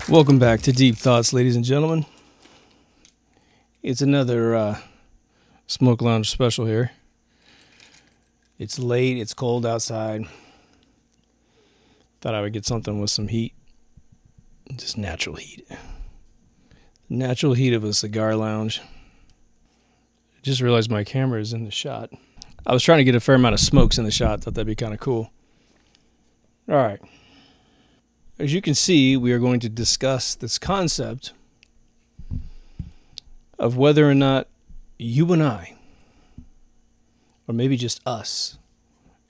Welcome back to Deep Thoughts, ladies and gentlemen. It's another Smoke Lounge special here. It's late, it's cold outside. Thought I would get something with some heat. Just natural heat. The natural heat of a cigar lounge. I just realized my camera is in the shot. I was trying to get a fair amount of smokes in the shot. Thought that'd be kind of cool. All right. As you can see, we are going to discuss this concept of whether or not you and I, or maybe just us,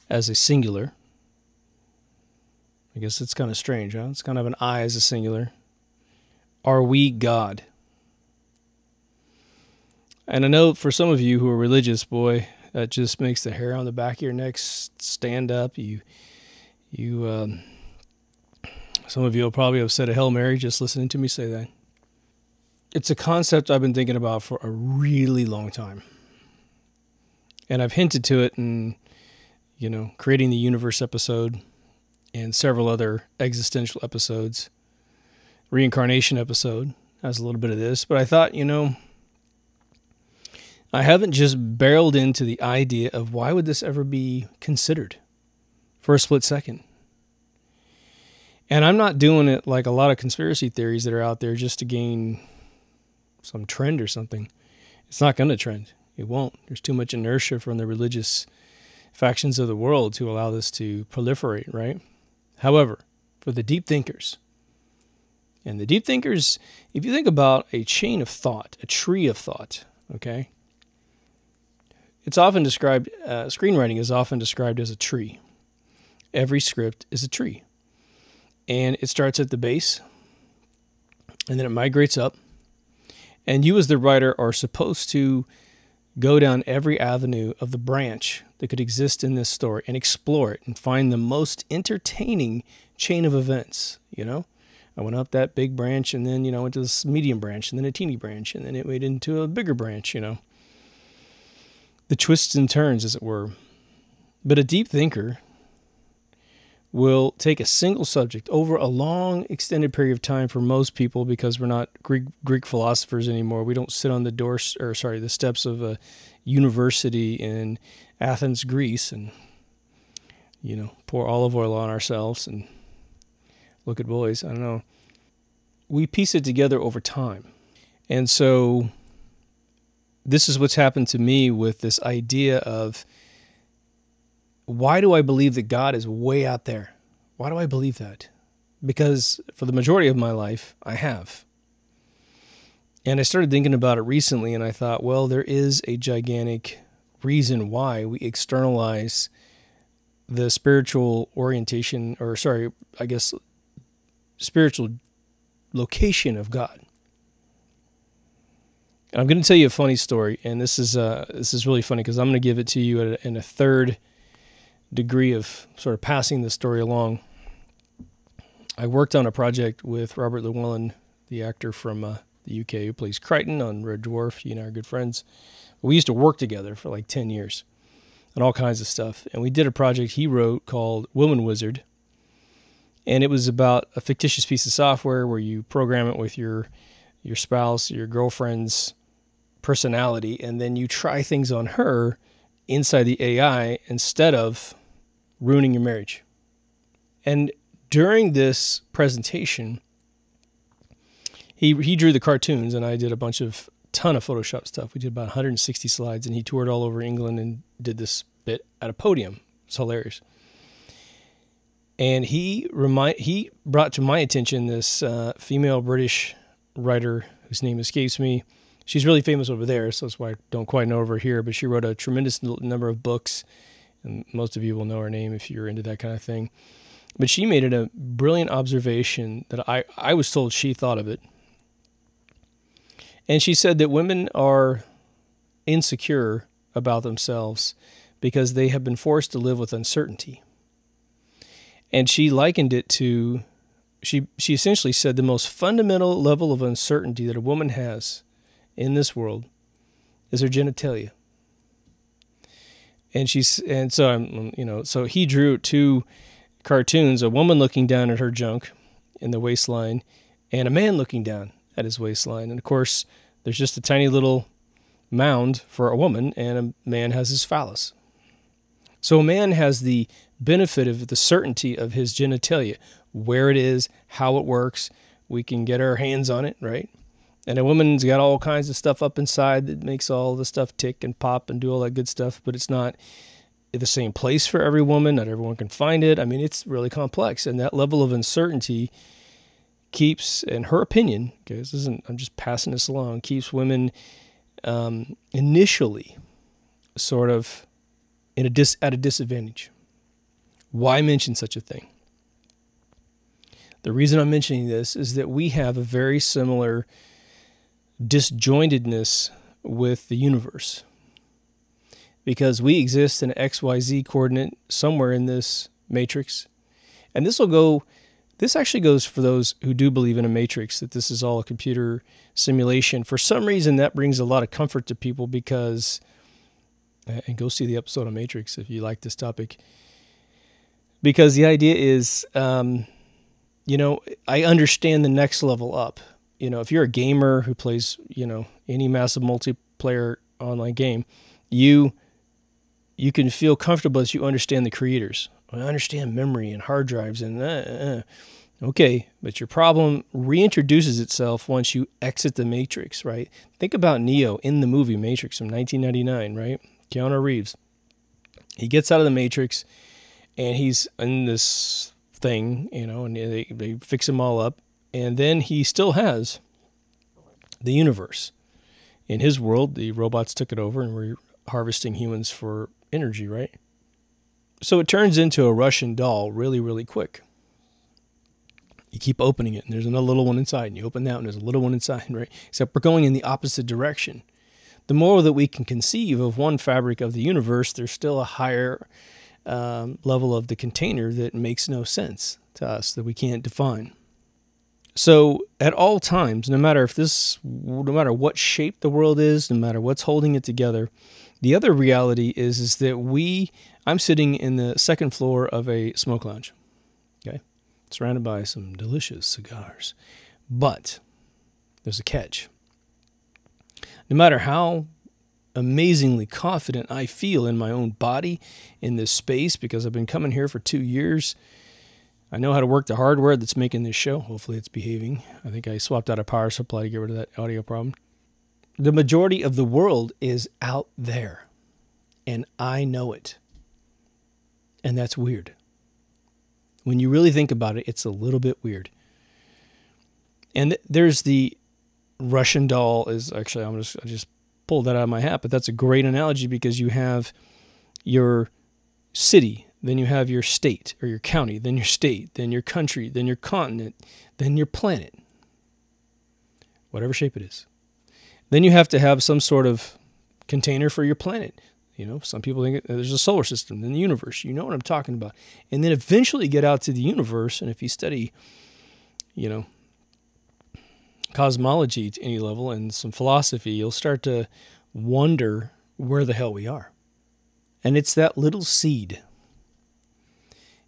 as a singular, I guess it's kind of strange, huh? It's kind of an I as a singular. Are we God? And I know for some of you who are religious, boy, that just makes the hair on the back of your neck stand up. Some of you will probably have said a Hail Mary just listening to me say that. It's a concept I've been thinking about for a really long time. And I've hinted to it in, Creating the Universe episode and several other existential episodes. Reincarnation episode has a little bit of this. But I thought, I haven't just barreled into the idea of why would this ever be considered for a split second. And I'm not doing it like a lot of conspiracy theories that are out there just to gain some trend or something. It's not going to trend. It won't. There's too much inertia from the religious factions of the world to allow this to proliferate, right? However, for the deep thinkers, and the deep thinkers, if you think about a chain of thought, a tree of thought, okay? It's often described, screenwriting is often described as a tree. Every script is a tree. And it starts at the base, and then it migrates up. And you as the writer are supposed to go down every avenue of the branch that could exist in this story and explore it and find the most entertaining chain of events, I went up that big branch and then, went to this medium branch and then a teeny branch and then it went into a bigger branch, The twists and turns, as it were. But a deep thinker will take a single subject over a long, extended period of time for most people, because we're not Greek philosophers anymore. We don't sit on the steps of a university in Athens, Greece, and pour olive oil on ourselves and look at boys. I don't know. We piece it together over time, and so this is what's happened to me with this idea of, why do I believe that God is way out there? Why do I believe that? Because for the majority of my life, I have. And I started thinking about it recently, and I thought, well, there is a gigantic reason why we externalize the spiritual orientation, spiritual location of God. And I'm going to tell you a funny story, and this is really funny because I'm going to give it to you in a third degree of sort of passing the story along. I worked on a project with Robert Llewellyn, the actor from the UK who plays Crichton on Red Dwarf. He and I are good friends. We used to work together for like 10 years and all kinds of stuff. And we did a project he wrote called Woman Wizard. And it was about a fictitious piece of software where you program it with your spouse, your girlfriend's personality, and then you try things on her inside the AI instead of ruining your marriage. And during this presentation, he drew the cartoons, and I did a ton of Photoshop stuff. We did about 160 slides, and he toured all over England and did this bit at a podium. It's hilarious. And he brought to my attention this female British writer whose name escapes me. She's really famous over there, so that's why I don't quite know her here, but she wrote a tremendous number of books, and most of you will know her name if you're into that kind of thing. But she made it a brilliant observation that I was told she thought of it. And she said that women are insecure about themselves because they have been forced to live with uncertainty. And she likened it to, she essentially said the most fundamental level of uncertainty that a woman has in this world is her genitalia. And so I'm, so he drew two cartoons, a woman looking down at her junk in the waistline and a man looking down at his waistline. And of course, there's just a tiny little mound for a woman and a man has his phallus. So a man has the benefit of the certainty of his genitalia, where it is, how it works. We can get our hands on it, right? And a woman's got all kinds of stuff up inside that makes all the stuff tick and pop and do all that good stuff, but it's not the same place for every woman. Not everyone can find it. I mean, it's really complex. And that level of uncertainty keeps, in her opinion, okay, this isn't, I'm just passing this along, keeps women initially sort of at a disadvantage. Why mention such a thing? The reason I'm mentioning this is that we have a very similar disjointedness with the universe, because we exist in an XYZ coordinate somewhere in this matrix. And this actually goes for those who do believe in a matrix, that this is all a computer simulation. For some reason, that brings a lot of comfort to people because, and go see the episode on Matrix if you like this topic, because the idea is, I understand the next level up. If you're a gamer who plays, any massive multiplayer online game, you can feel comfortable as you understand the creators. I understand memory and hard drives and okay, but your problem reintroduces itself once you exit the Matrix, right? Think about Neo in the movie Matrix from 1999, right? Keanu Reeves. He gets out of the Matrix and he's in this thing, and they fix him all up. And then he still has the universe. In his world, the robots took it over and we're harvesting humans for energy, right? So it turns into a Russian doll really, really quick. You keep opening it and there's another little one inside, and you open that and there's a little one inside, right? Except we're going in the opposite direction. The more that we can conceive of one fabric of the universe, there's still a higher level of the container that makes no sense to us, that we can't define. So at all times, no matter what shape the world is, no matter what's holding it together, the other reality is that I'm sitting in the second floor of a smoke lounge, okay, surrounded by some delicious cigars. But there's a catch. No matter how amazingly confident I feel in my own body, in this space, because I've been coming here for 2 years, I know how to work the hardware that's making this show. Hopefully it's behaving. I think I swapped out a power supply to get rid of that audio problem. The majority of the world is out there, and I know it. And that's weird. When you really think about it, it's a little bit weird. And there's the Russian doll is actually, I just pulled that out of my hat, but that's a great analogy, because you have your city, then you have your state or your county, then your state, then your country, then your continent, then your planet, whatever shape it is. Then you have to have some sort of container for your planet. Some people think there's a solar system, then the universe. You know what I'm talking about. And then eventually get out to the universe, and if you study, cosmology to any level and some philosophy, you'll start to wonder where the hell we are. And it's that little seed.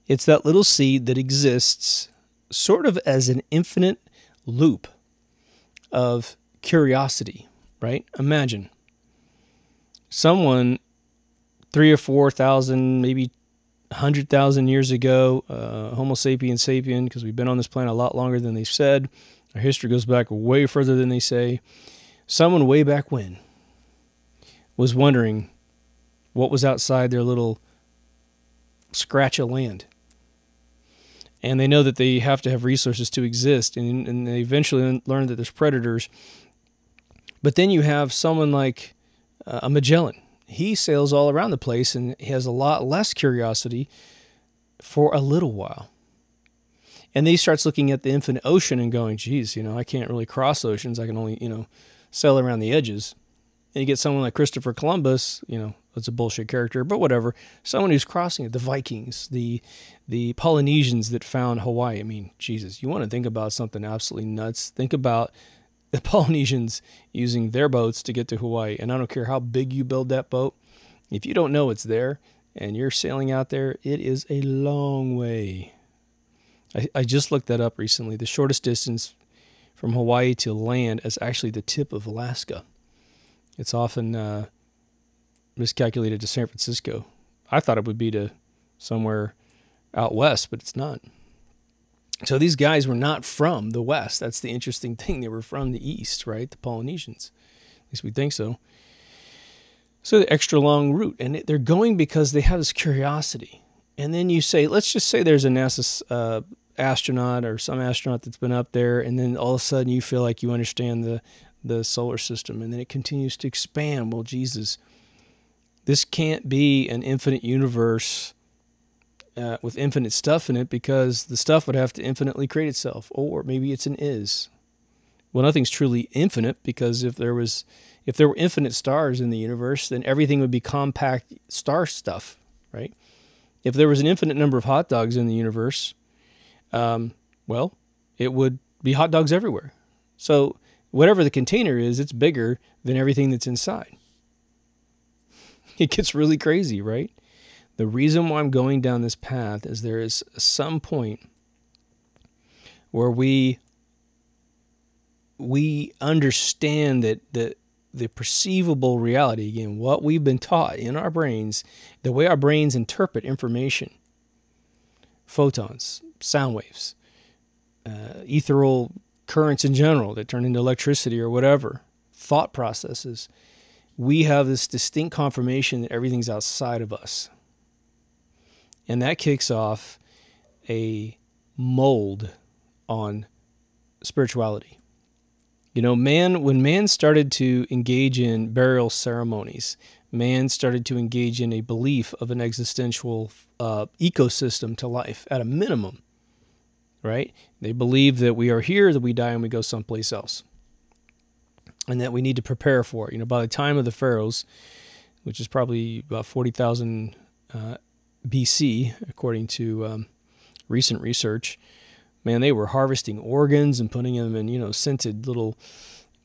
It's that little seed that exists sort of as an infinite loop of curiosity, right? Imagine someone 3,000 or 4,000, maybe 100,000 years ago, Homo sapiens sapien, because we've been on this planet a lot longer than they said. Our history goes back way further than they say. Someone way back when was wondering what was outside their little scratch of land. And they know that they have to have resources to exist, and they eventually learn that there's predators. But then you have someone like a Magellan. He sails all around the place and he has a lot less curiosity for a little while. And then he starts looking at the infinite ocean and going, geez, I can't really cross oceans. I can only, sail around the edges. And you get someone like Christopher Columbus, it's a bullshit character, but whatever. Someone who's crossing it, the Vikings, the Polynesians that found Hawaii. I mean, Jesus, you want to think about something absolutely nuts. Think about the Polynesians using their boats to get to Hawaii. And I don't care how big you build that boat. If you don't know it's there and you're sailing out there, it is a long way. I just looked that up recently. The shortest distance from Hawaii to land is actually the tip of Alaska. It's often miscalculated to San Francisco. I thought it would be to somewhere out west, but it's not. So these guys were not from the west. That's the interesting thing. They were from the east, right? The Polynesians. At least we think so. So the extra long route. And they're going because they have this curiosity. And then you say, let's just say there's a NASA astronaut or some astronaut that's been up there, and then all of a sudden you feel like you understand the solar system, and then it continues to expand. Well, Jesus, this can't be an infinite universe with infinite stuff in it, because the stuff would have to infinitely create itself. Or maybe it's an is. Well, nothing's truly infinite, because if there were infinite stars in the universe, then everything would be compact star stuff, right? If there was an infinite number of hot dogs in the universe, well, it would be hot dogs everywhere. So whatever the container is, it's bigger than everything that's inside. It gets really crazy, right? The reason why I'm going down this path is there is some point where we understand that the perceivable reality, again, what we've been taught in our brains, the way our brains interpret information, photons, sound waves, ethereal currents in general that turn into electricity or whatever, thought processes, we have this distinct confirmation that everything's outside of us. And that kicks off a mold on spirituality. When man started to engage in burial ceremonies, man started to engage in a belief of an existential ecosystem to life at a minimum, right? They believe that we are here, that we die, and we go someplace else, and that we need to prepare for it. By the time of the pharaohs, which is probably about 40,000 BC, according to recent research, man, they were harvesting organs and putting them in, scented little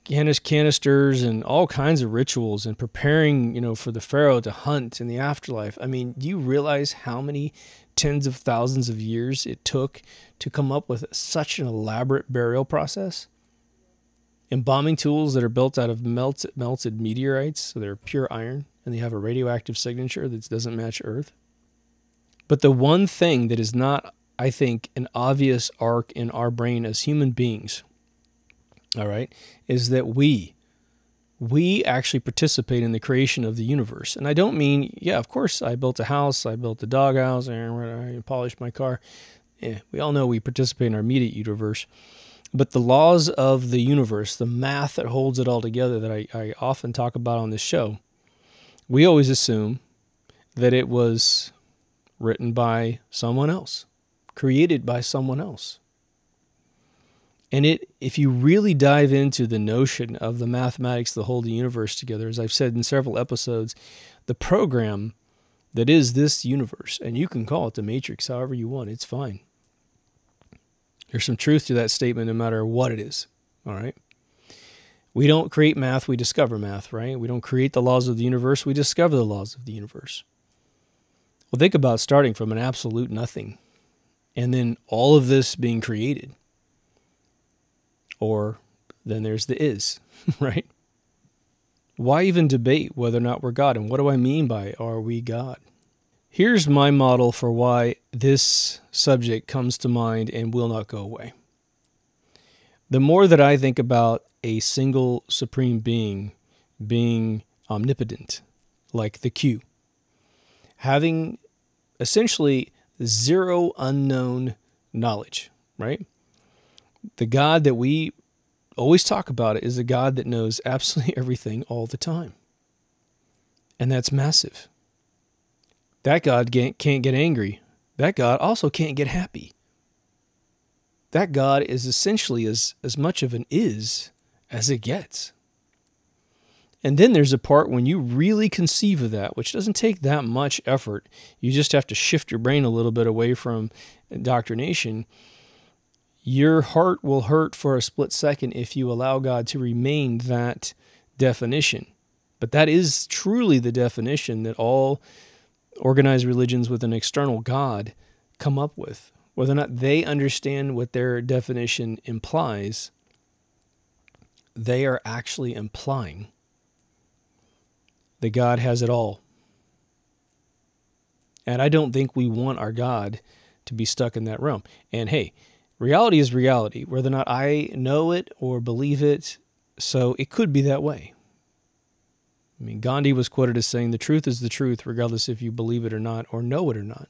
canisters and all kinds of rituals, and preparing, for the pharaoh to hunt in the afterlife. I mean, do you realize how many tens of thousands of years it took to come up with such an elaborate burial process? Embalming tools that are built out of melted meteorites, so they're pure iron, and they have a radioactive signature that doesn't match Earth. But the one thing that is not, I think, an obvious arc in our brain as human beings, all right, is that we actually participate in the creation of the universe. And I don't mean, yeah, of course, I built a house, I built a doghouse, I polished my car. Yeah, we all know we participate in our immediate universe. But the laws of the universe, the math that holds it all together that I often talk about on this show, we always assume that it was written by someone else, created by someone else. And if you really dive into the notion of the mathematics that hold the universe together, as I've said in several episodes, the program that is this universe, and you can call it the Matrix however you want, it's fine. There's some truth to that statement no matter what it is, all right? We don't create math, we discover math, right? We don't create the laws of the universe, we discover the laws of the universe. Well, think about starting from an absolute nothing, and then all of this being created. Or then there's the is, right? Why even debate whether or not we're God? And what do I mean by are we God? Here's my model for why this subject comes to mind and will not go away. The more that I think about a single supreme being omnipotent, like the Q, having essentially zero unknown knowledge, right? The God that we always talk about is a God that knows absolutely everything all the time. And that's massive. That God can't get angry. That God also can't get happy. that God is essentially as much of an is as it gets. And then there's a part when you really conceive of that, which doesn't take that much effort. You just have to shift your brain a little bit away from indoctrination. Your heart will hurt for a split second if you allow God to remain that definition. But that is truly the definition that all organized religions with an external God come up with. Whether or not they understand what their definition implies, they are actually implying that God has it all. And I don't think we want our God to be stuck in that realm. And hey, reality is reality, whether or not I know it or believe it, so it could be that way. I mean, Gandhi was quoted as saying, the truth is the truth, regardless if you believe it or not, or know it or not.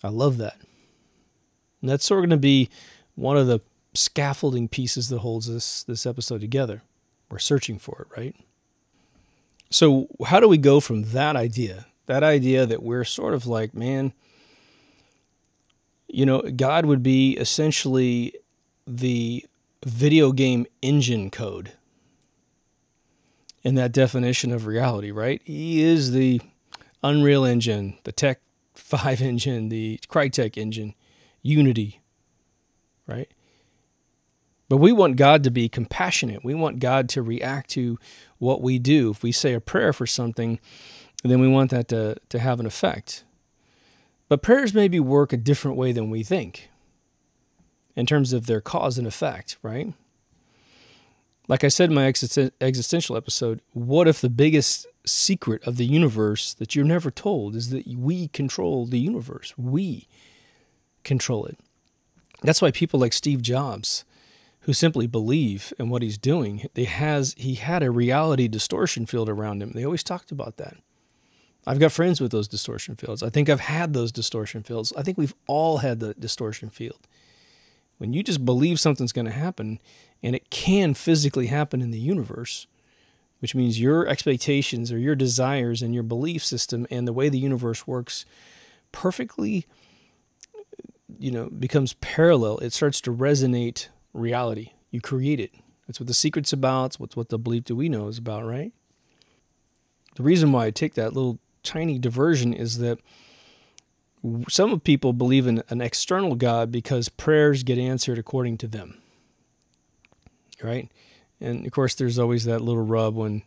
I love that. And that's sort of going to be one of the scaffolding pieces that holds this episode together. We're searching for it, right? So how do we go from that idea that we're sort of like, man, you know, God would be essentially the video game engine code in that definition of reality, right? He is the Unreal Engine, the Tech 5 engine, the Crytek engine, Unity, right? But we want God to be compassionate. We want God to react to what we do. If we say a prayer for something, then we want that to have an effect. But prayers maybe work a different way than we think in terms of their cause and effect, right? Like I said in my existential episode, what if the biggest secret of the universe that you're never told is that we control the universe? We control it. That's why people like Steve Jobs, who simply believe in what he's doing, he had a reality distortion field around him. They always talked about that. I've got friends with those distortion fields. I think I've had those distortion fields. I think we've all had the distortion field. When you just believe something's going to happen, and it can physically happen in the universe, which means your expectations or your desires and your belief system and the way the universe works perfectly, becomes parallel. It starts to resonate reality. You create it. That's what the secret's about. It's what the belief that we know is about, right? The reason why I take that little tiny diversion is that some people believe in an external God because prayers get answered according to them, right? And of course, there's always that little rub when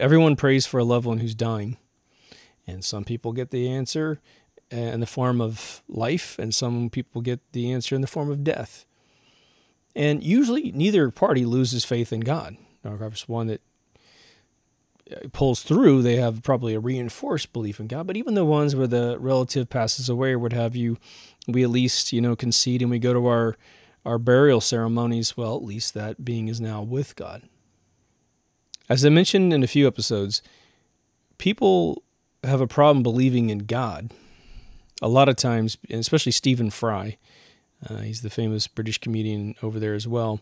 everyone prays for a loved one who's dying. And some people get the answer in the form of life, and some people get the answer in the form of death. And usually neither party loses faith in God. Now, if it's one that pulls through, they have probably a reinforced belief in God. But even the ones where the relative passes away or what have you, we at least, concede and we go to our burial ceremonies. Well, at least that being is now with God. As I mentioned in a few episodes, people have a problem believing in God. A lot of times, and especially Stephen Fry, he's the famous British comedian over there as well.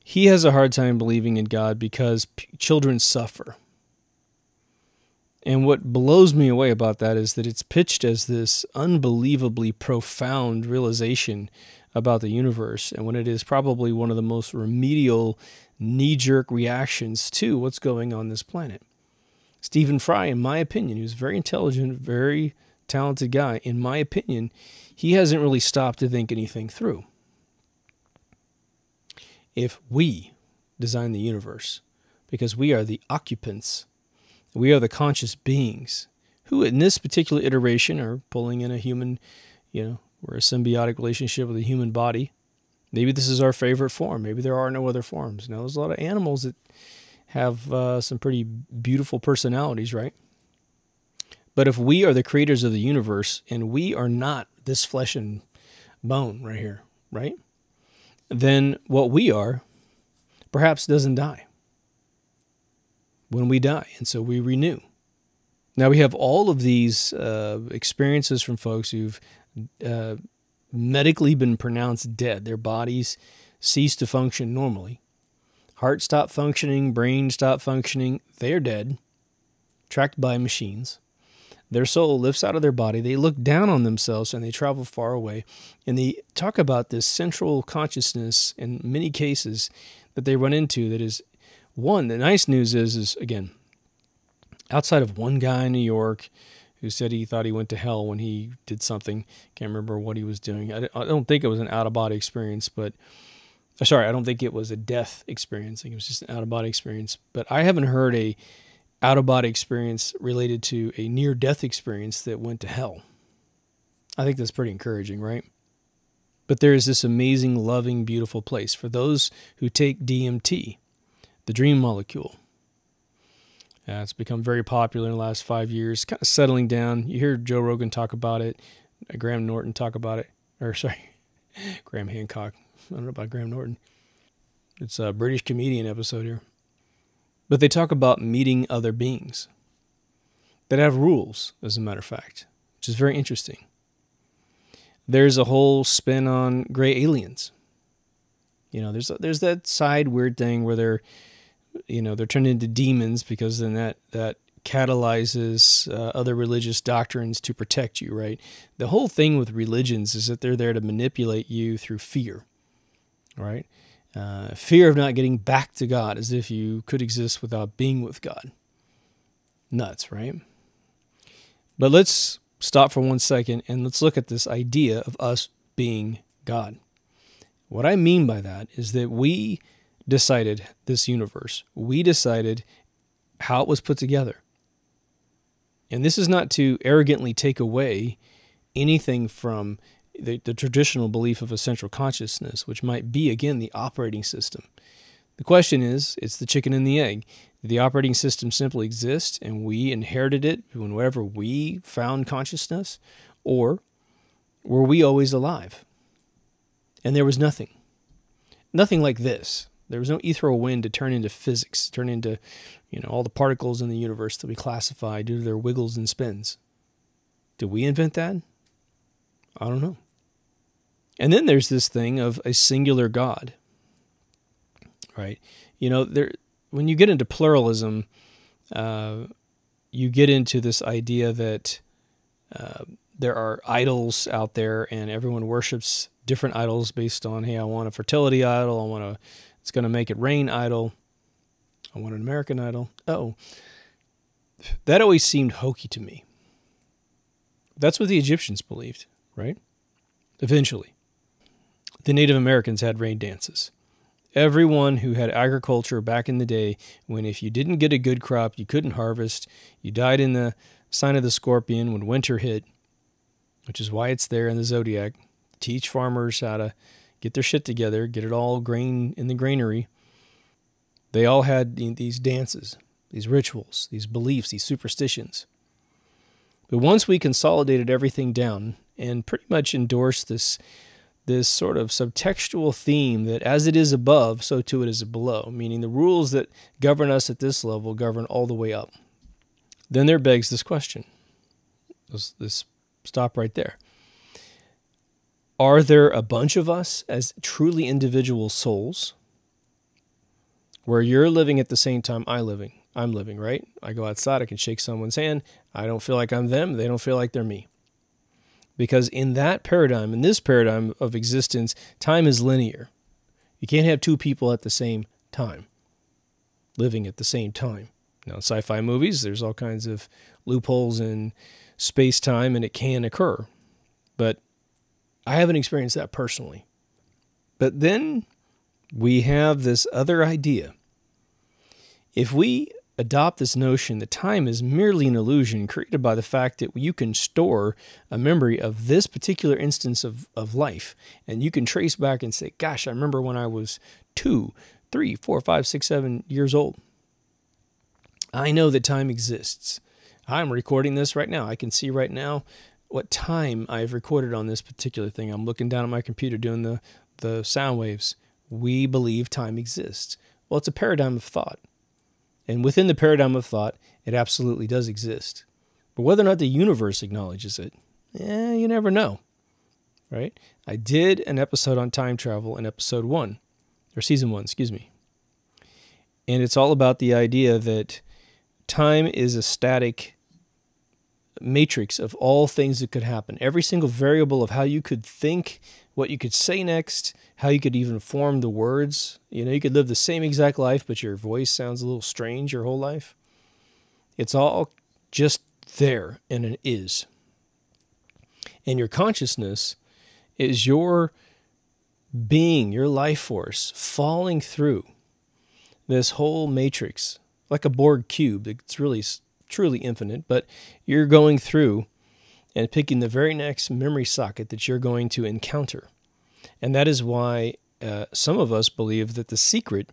He has a hard time believing in God because children suffer. And what blows me away about that is that it's pitched as this unbelievably profound realization about the universe, and when it is probably one of the most remedial, knee-jerk reactions to what's going on this planet. Stephen Fry, in my opinion, who's very intelligent, very talented guy, in my opinion, he hasn't really stopped to think anything through. If we design the universe, because we are the occupants, we are the conscious beings, who in this particular iteration are pulling in a human, we're a symbiotic relationship with a human body. Maybe this is our favorite form. Maybe there are no other forms. Now, there's a lot of animals that have some pretty beautiful personalities, right? But if we are the creators of the universe, and we are not this flesh and bone right here, right? Then what we are perhaps doesn't die when we die, and so we renew. Now we have all of these experiences from folks who've medically been pronounced dead. Their bodies cease to function normally. Heart stopped functioning, brain stopped functioning. They're dead, tracked by machines. Their soul lifts out of their body. They look down on themselves and they travel far away. And they talk about this central consciousness in many cases that they run into that is, one, the nice news is again, outside of one guy in New York who said he thought he went to hell when he did something. Can't remember what he was doing. I don't think it was an out-of-body experience, but... Sorry, I don't think it was a death experience. I think it was just an out-of-body experience. But I haven't heard a out-of-body experience related to a near-death experience that went to hell. I think that's pretty encouraging, right? But there is this amazing, loving, beautiful place for those who take DMT, the dream molecule. It's become very popular in the last 5 years, kind of settling down. You hear Joe Rogan talk about it, Graham Norton talk about it, Graham Hancock. I don't know about Graham Norton. It's a British comedian episode here. But they talk about meeting other beings that have rules, as a matter of fact, which is very interesting. There's a whole spin on gray aliens. You know, there's that side weird thing where they're turned into demons because then that catalyzes other religious doctrines to protect you, right? The whole thing with religions is that they're there to manipulate you through fear. Right? Fear of not getting back to God, as if you could exist without being with God. Nuts, right? But let's stop for 1 second and let's look at this idea of us being God. What I mean by that is that we decided this universe. We decided how it was put together. And this is not to arrogantly take away anything from the traditional belief of a central consciousness, which might be, again, the operating system. The question is, it's the chicken and the egg. Did the operating system simply exist and we inherited it whenever we found consciousness? Or were we always alive? And there was nothing. Nothing like this. There was no ethereal wind to turn into physics, turn into, all the particles in the universe that we classify due to their wiggles and spins. Did we invent that? I don't know. And then there's this thing of a singular God, right? When you get into pluralism, you get into this idea that there are idols out there and everyone worships different idols based on, hey, I want a fertility idol, it's going to make it rain idol, I want an American idol. Oh, that always seemed hokey to me. That's what the Egyptians believed, right? Eventually. The Native Americans had rain dances. Everyone who had agriculture back in the day, when if you didn't get a good crop, you couldn't harvest, you died in the sign of the scorpion when winter hit, which is why it's there in the zodiac. Teach farmers how to get their shit together, get it all grain in the granary. They all had these dances, these rituals, these beliefs, these superstitions. But once we consolidated everything down and pretty much endorsed this sort of subtextual theme that as it is above, so too it is below, meaning the rules that govern us at this level govern all the way up. Then there begs this question. Let's stop right there. Are there a bunch of us as truly individual souls where you're living at the same time I'm living, right? I go outside, I can shake someone's hand. I don't feel like I'm them. They don't feel like they're me. Because in this paradigm of existence, time is linear. You can't have two people at the same time, living at the same time. Now, in sci-fi movies, there's all kinds of loopholes in space-time, and it can occur. But I haven't experienced that personally. But then we have this other idea. If we adopt this notion that time is merely an illusion created by the fact that you can store a memory of this particular instance of life, and you can trace back and say, gosh, I remember when I was 2, 3, 4, 5, 6, 7 years old. I know that time exists. I'm recording this right now. I can see right now what time I've recorded on this particular thing. I'm looking down at my computer doing the sound waves. We believe time exists. Well, it's a paradigm of thought. And within the paradigm of thought, it absolutely does exist. But whether or not the universe acknowledges it, you never know, right? I did an episode on time travel in season 1, And it's all about the idea that time is a static matrix of all things that could happen. Every single variable of how you could think, what you could say next, how you could even form the words. You know, you could live the same exact life, but your voice sounds a little strange your whole life. It's all just there, and it is. And your consciousness is your being, your life force, falling through this whole matrix, like a Borg cube. It's really truly infinite, but you're going through and picking the very next memory socket that you're going to encounter. And that is why some of us believe that the secret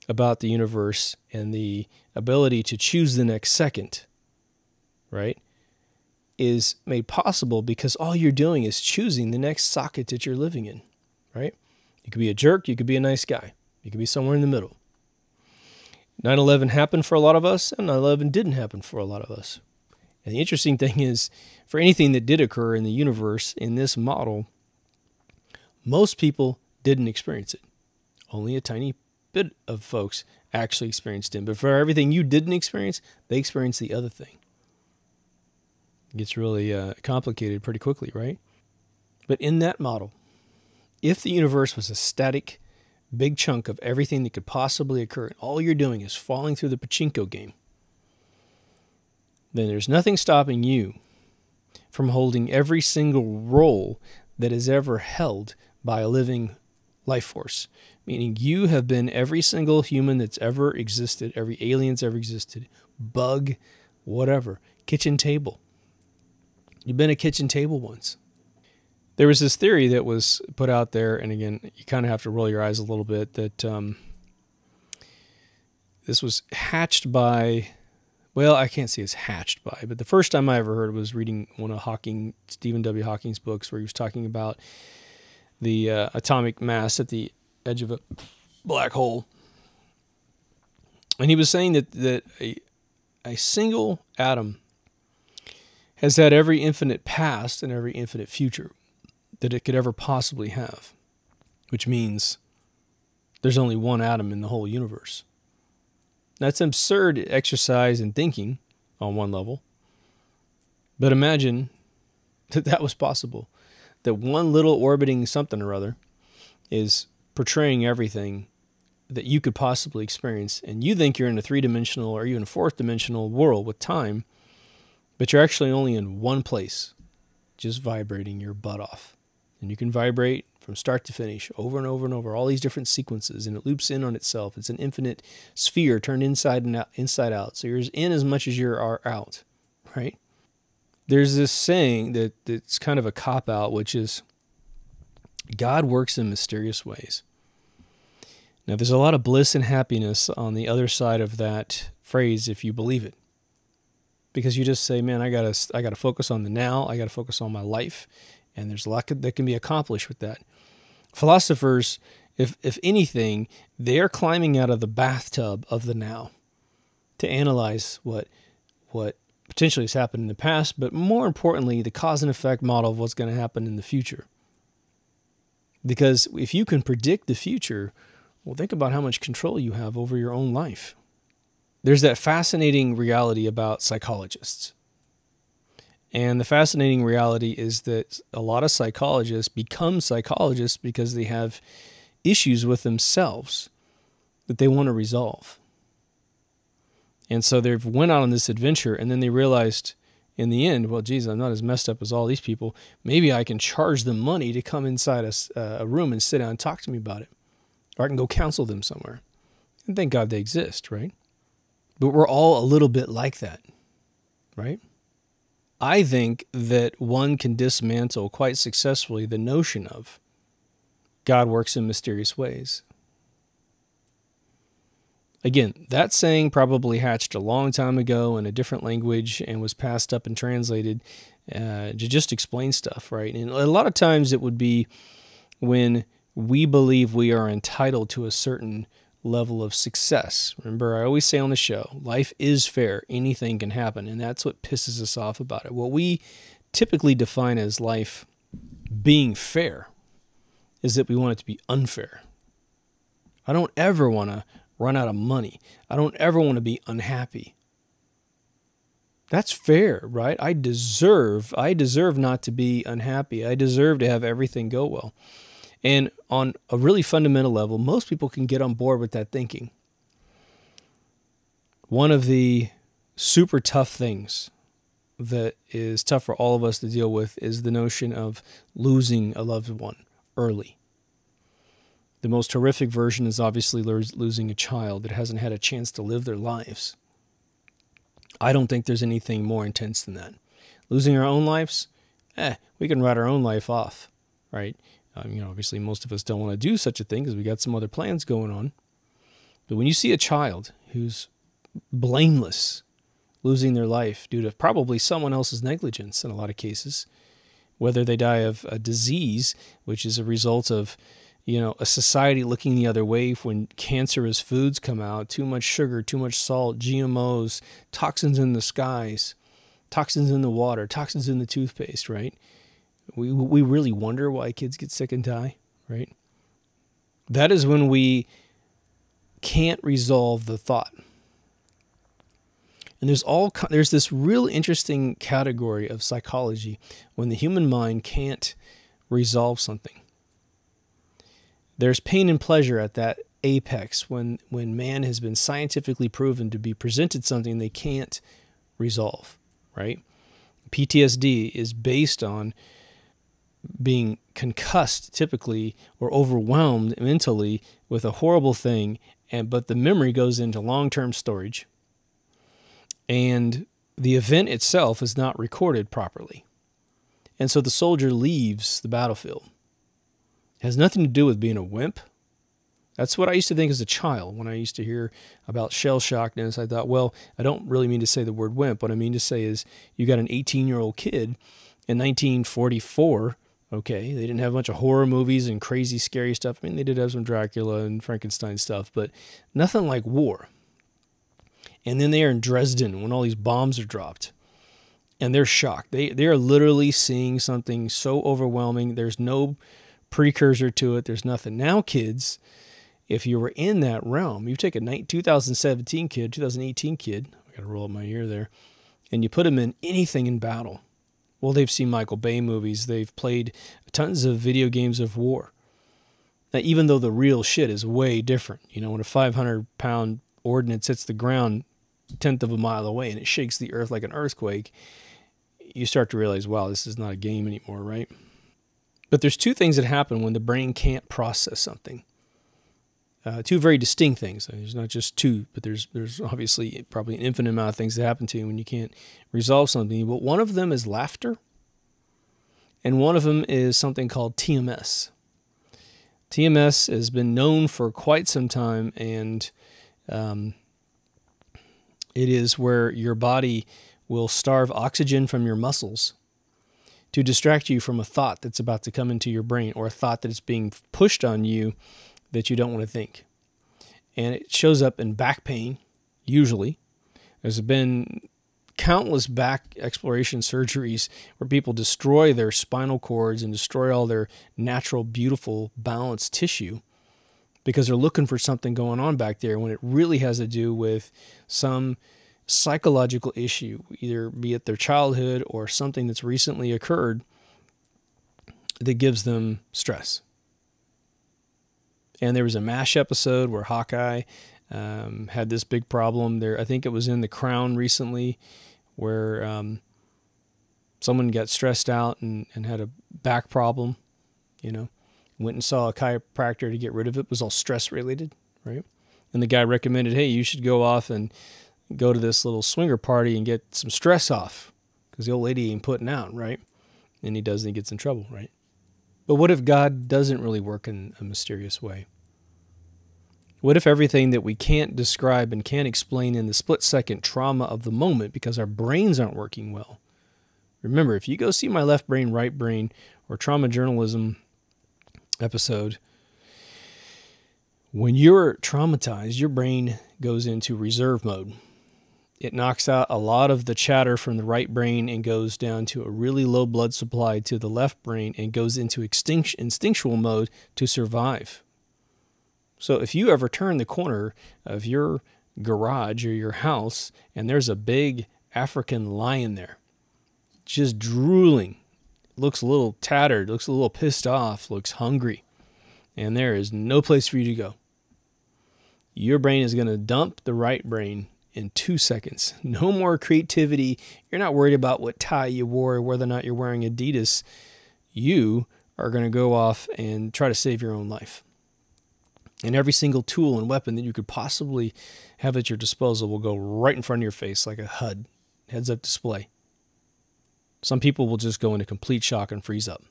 about the universe and the ability to choose the next second, right, is made possible because all you're doing is choosing the next socket that you're living in, right? You could be a jerk, you could be a nice guy, you could be somewhere in the middle. 9/11 happened for a lot of us, and 9/11 didn't happen for a lot of us. And the interesting thing is, for anything that did occur in the universe in this model, most people didn't experience it. Only a tiny bit of folks actually experienced it. But for everything you didn't experience, they experienced the other thing. It gets really complicated pretty quickly, right? But in that model, if the universe was a static, big chunk of everything that could possibly occur, and all you're doing is falling through the pachinko game, then there's nothing stopping you from holding every single role that is ever held by a living life force. Meaning you have been every single human that's ever existed, every alien that's ever existed, bug, whatever, kitchen table. You've been a kitchen table once. There was this theory that was put out there, and again, you kind of have to roll your eyes a little bit, that this was hatched by, well, I can't say it's hatched by, but the first time I ever heard was reading one of Stephen W. Hawking's books, where he was talking about the atomic mass at the edge of a black hole. And he was saying that a single atom has had every infinite past and every infinite future that it could ever possibly have, which means there's only one atom in the whole universe. That's absurd exercise in thinking on one level, but imagine that that was possible, that one little orbiting something or other is portraying everything that you could possibly experience, and you think you're in a three-dimensional or even fourth-dimensional world with time, but you're actually only in one place, just vibrating your butt off. And you can vibrate from start to finish, over and over and over, all these different sequences, and it loops in on itself. It's an infinite sphere turned inside out. So you're in as much as you are out, right? There's this saying that's kind of a cop-out, which is, God works in mysterious ways. Now, there's a lot of bliss and happiness on the other side of that phrase if you believe it. Because you just say, man, I gotta focus on the now, I gotta focus on my life, and there's a lot that can be accomplished with that. Philosophers, if anything, they're climbing out of the bathtub of the now to analyze what potentially has happened in the past, but more importantly, the cause and effect model of what's going to happen in the future. Because if you can predict the future, well, think about how much control you have over your own life. There's that fascinating reality about psychologists. And the fascinating reality is that a lot of psychologists become psychologists because they have issues with themselves that they want to resolve. And so they've went out on this adventure, and then they realized in the end, well, geez, I'm not as messed up as all these people. Maybe I can charge them money to come inside a room and sit down and talk to me about it. Or I can go counsel them somewhere. And thank God they exist, right? But we're all a little bit like that, right? I think that one can dismantle quite successfully the notion of God works in mysterious ways. Again, that saying probably hatched a long time ago in a different language and was passed up and translated to just explain stuff, right? And a lot of times it would be when we believe we are entitled to a certain level of success. Remember, I always say on the show, life is fair. Anything can happen, and that's what pisses us off about it. What we typically define as life being fair is that we want it to be unfair. I don't ever want to run out of money. I don't ever want to be unhappy. That's fair, right? I deserve not to be unhappy. I deserve to have everything go well. And on a really fundamental level, most people can get on board with that thinking. One of the super tough things that is tough for all of us to deal with is the notion of losing a loved one early. The most horrific version is obviously losing a child that hasn't had a chance to live their lives. I don't think there's anything more intense than that. Losing our own lives, we can write our own life off, right? Obviously most of us don't want to do such a thing because we got some other plans going on. But when you see a child who's blameless losing their life due to probably someone else's negligence in a lot of cases, whether they die of a disease, which is a result of, a society looking the other way when cancerous foods come out, too much sugar, too much salt, GMOs, toxins in the skies, toxins in the water, toxins in the toothpaste, right? We really wonder why kids get sick and die, right? That is when we can't resolve the thought. And there's this real interesting category of psychology when the human mind can't resolve something. There's pain and pleasure at that apex when man has been scientifically proven to be presented something they can't resolve, right? PTSD is based on being concussed typically or overwhelmed mentally with a horrible thing, but the memory goes into long-term storage. And the event itself is not recorded properly. And so the soldier leaves the battlefield. It has nothing to do with being a wimp. That's what I used to think as a child. When I used to hear about shell shockness, I thought, well, I don't really mean to say the word wimp. What I mean to say is you got an 18-year-old kid in 1944. Okay, they didn't have a bunch of horror movies and crazy, scary stuff. I mean, they did have some Dracula and Frankenstein stuff, but nothing like war. And then they are in Dresden when all these bombs are dropped. And they're shocked. They are literally seeing something so overwhelming. There's no precursor to it. There's nothing. Now, kids, if you were in that realm, you take a 2017 kid, 2018 kid, I got to roll up my ear there, and you put them in anything in battle. Well, they've seen Michael Bay movies. They've played tons of video games of war. Now, even though the real shit is way different. When a 500-pound ordnance hits the ground 1/10 of a mile away and it shakes the earth like an earthquake, you start to realize, wow, this is not a game anymore, right? But there's two things that happen when the brain can't process something. Two very distinct things. There's not just two, but there's obviously probably an infinite amount of things that happen to you when you can't resolve something. But one of them is laughter, and one of them is something called TMS. TMS has been known for quite some time, and it is where your body will starve oxygen from your muscles to distract you from a thought that's about to come into your brain or a thought that is being pushed on you that you don't want to think. And it shows up in back pain, usually. There's been countless back exploration surgeries where people destroy their spinal cords and destroy all their natural, beautiful, balanced tissue because they're looking for something going on back there when it really has to do with some psychological issue, either be it their childhood or something that's recently occurred that gives them stress. And there was a MASH episode where Hawkeye had this big problem there. I think it was in The Crown recently where someone got stressed out and had a back problem, went and saw a chiropractor to get rid of it. It was all stress related, right? And the guy recommended, hey, you should go off and go to this little swinger party and get some stress off because the old lady ain't putting out, right? And he does, and he gets in trouble, right? But what if God doesn't really work in a mysterious way? What if everything that we can't describe and can't explain in the split-second trauma of the moment because our brains aren't working well? Remember, if you go see my Left Brain, Right Brain or trauma journalism episode, when you're traumatized, your brain goes into reserve mode. It knocks out a lot of the chatter from the right brain and goes down to a really low blood supply to the left brain and goes into instinctual mode to survive. So if you ever turn the corner of your garage or your house and there's a big African lion there, just drooling, looks a little tattered, looks a little pissed off, looks hungry, and there is no place for you to go. Your brain is going to dump the right brain in 2 seconds. No more creativity. You're not worried about what tie you wore or whether or not you're wearing Adidas. You are going to go off and try to save your own life. And every single tool and weapon that you could possibly have at your disposal will go right in front of your face like a HUD, heads-up display. Some people will just go into complete shock and freeze up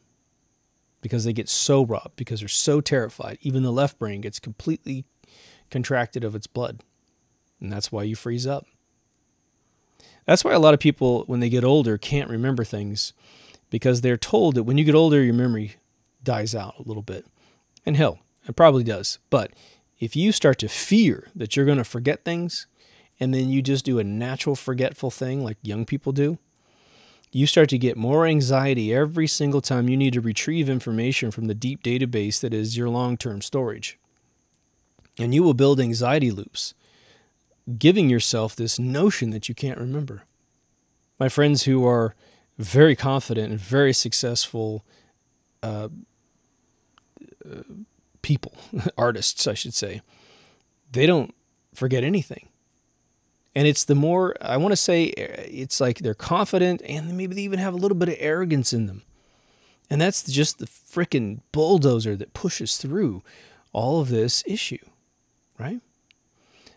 because they get so robbed, because they're so terrified. Even the left brain gets completely contracted of its blood. And that's why you freeze up. That's why a lot of people, when they get older, can't remember things, because they're told that when you get older, your memory dies out a little bit. And hell, it probably does. But if you start to fear that you're going to forget things, and then you just do a natural forgetful thing like young people do, you start to get more anxiety every single time you need to retrieve information from the deep database that is your long-term storage. And you will build anxiety loops, giving yourself this notion that you can't remember. My friends who are very confident and very successful people, artists, I should say, they don't forget anything. And it's the more, I want to say, it's like they're confident and maybe they even have a little bit of arrogance in them. And that's just the frickin' bulldozer that pushes through all of this issue, right?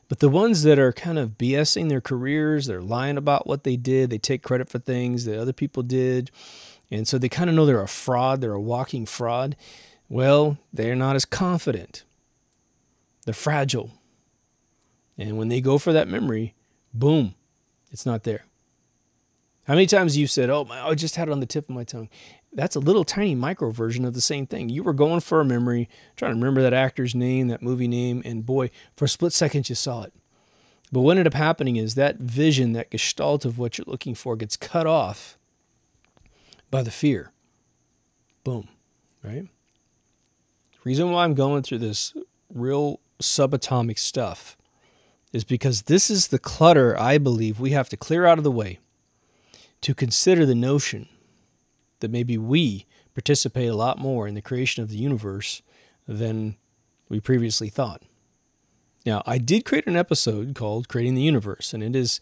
But the ones that are kind of BSing their careers, they're lying about what they did, they take credit for things that other people did, and so they kind of know they're a fraud, they're a walking fraud. Well, they're not as confident. They're fragile. And when they go for that memory, boom, it's not there. How many times you've said, oh, I just had it on the tip of my tongue. That's a little tiny micro version of the same thing. You were going for a memory, trying to remember that actor's name, that movie name, and boy, for a split second you saw it. But what ended up happening is that vision, that gestalt of what you're looking for gets cut off by the fear. Boom, right? The reason why I'm going through this real subatomic stuff is because this is the clutter I believe we have to clear out of the way to consider the notion that maybe we participate a lot more in the creation of the universe than we previously thought. Now, I did create an episode called Creating the Universe, and its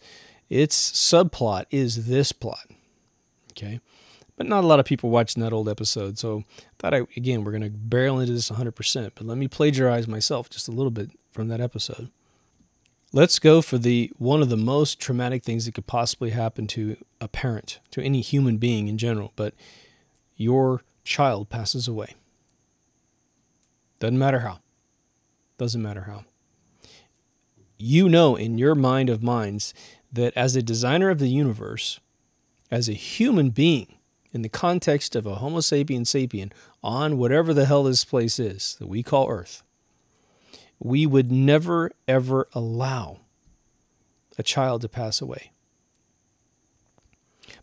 subplot is this plot, okay? But not a lot of people watching that old episode, so I thought, again, we're going to barrel into this 100%, but let me plagiarize myself just a little bit from that episode. Let's go for one of the most traumatic things that could possibly happen to a parent, to any human being in general, but your child passes away. Doesn't matter how. Doesn't matter how. You know in your mind of minds that as a designer of the universe, as a human being, in the context of a Homo sapien sapien, on whatever the hell this place is that we call Earth, we would never, ever allow a child to pass away.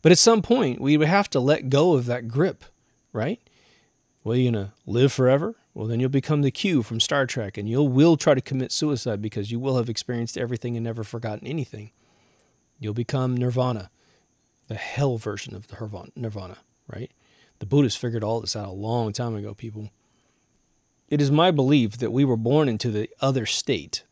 But at some point, we would have to let go of that grip, right? Well, you're going to live forever? Well, then you'll become the Q from Star Trek, and you will try to commit suicide because you will have experienced everything and never forgotten anything. You'll become Nirvana, the hell version of the Nirvana, right? The Buddhists figured all this out a long time ago, people. It is my belief that we were born into the other state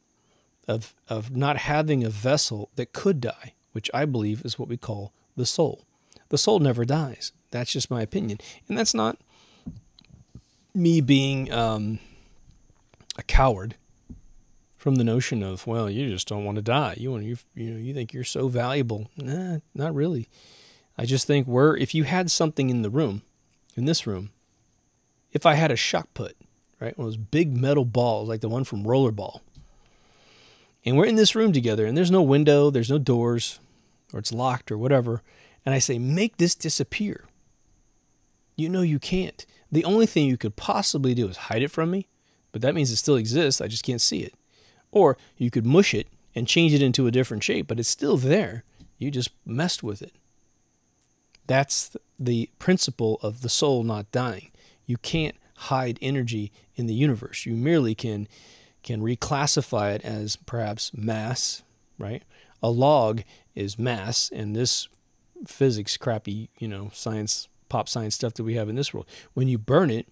of not having a vessel that could die, which I believe is what we call the soul. The soul never dies. That's just my opinion. And that's not me being a coward from the notion of, well, you just don't want to die. You think you're so valuable. Nah, not really. I just think if you had something in this room, if I had a shock put, right, one of those big metal balls like the one from Rollerball, and we're in this room together, and there's no window, there's no doors, or it's locked or whatever, and I say, make this disappear. You know you can't. The only thing you could possibly do is hide it from me, but that means it still exists, I just can't see it. Or you could mush it and change it into a different shape, but it's still there. You just messed with it. That's the principle of the soul not dying. You can't hide energy in the universe. You merely can reclassify it as perhaps mass, right? A log is mass, and this physics crappy, science, pop science stuff that we have in this world. When you burn it,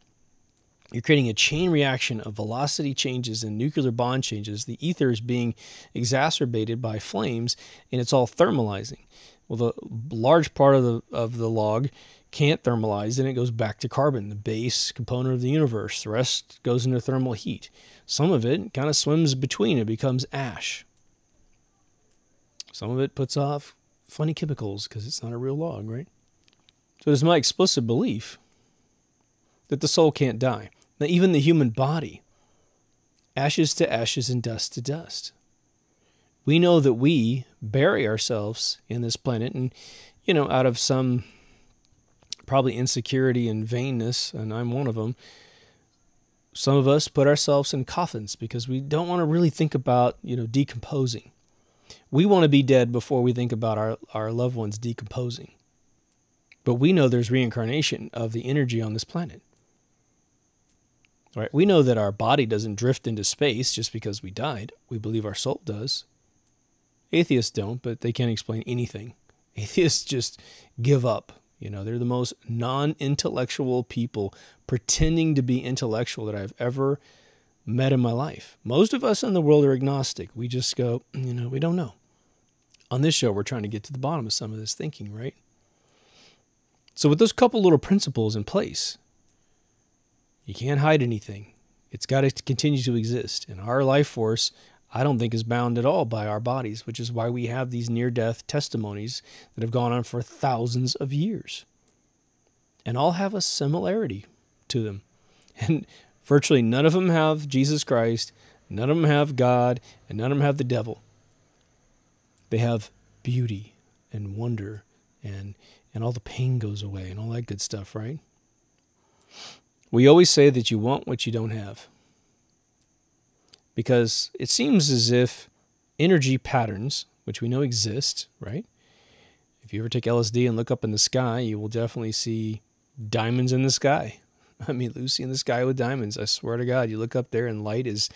you're creating a chain reaction of velocity changes and nuclear bond changes. The ether is being exacerbated by flames, and it's all thermalizing. Well, the large part of the log can't thermalize, and it goes back to carbon, the base component of the universe. The rest goes into thermal heat. Some of it kind of swims between. It becomes ash. Some of it puts off funny chemicals because it's not a real log, right? So it is my explicit belief that the soul can't die. Now, even the human body, ashes to ashes and dust to dust. We know that we bury ourselves in this planet, and, out of some probably insecurity and vainness, and I'm one of them, some of us put ourselves in coffins because we don't want to really think about, decomposing. We want to be dead before we think about our loved ones decomposing. But we know there's reincarnation of the energy on this planet. Right? We know that our body doesn't drift into space just because we died. We believe our soul does. Atheists don't, but they can't explain anything. Atheists just give up. They're the most non-intellectual people pretending to be intellectual that I've ever met in my life. Most of us in the world are agnostic. We just go, we don't know. On this show, we're trying to get to the bottom of some of this thinking, right? So with those couple little principles in place, you can't hide anything. It's got to continue to exist. And our life force, I don't think, is bound at all by our bodies, which is why we have these near-death testimonies that have gone on for thousands of years. And all have a similarity to them. And virtually none of them have Jesus Christ, none of them have God, and none of them have the devil. They have beauty and wonder, and all the pain goes away and all that good stuff, right? We always say that you want what you don't have. Because it seems as if energy patterns, which we know exist, right? If you ever take LSD and look up in the sky, you will definitely see diamonds in the sky. I mean, Lucy in the sky with diamonds. I swear to God, you look up there and light is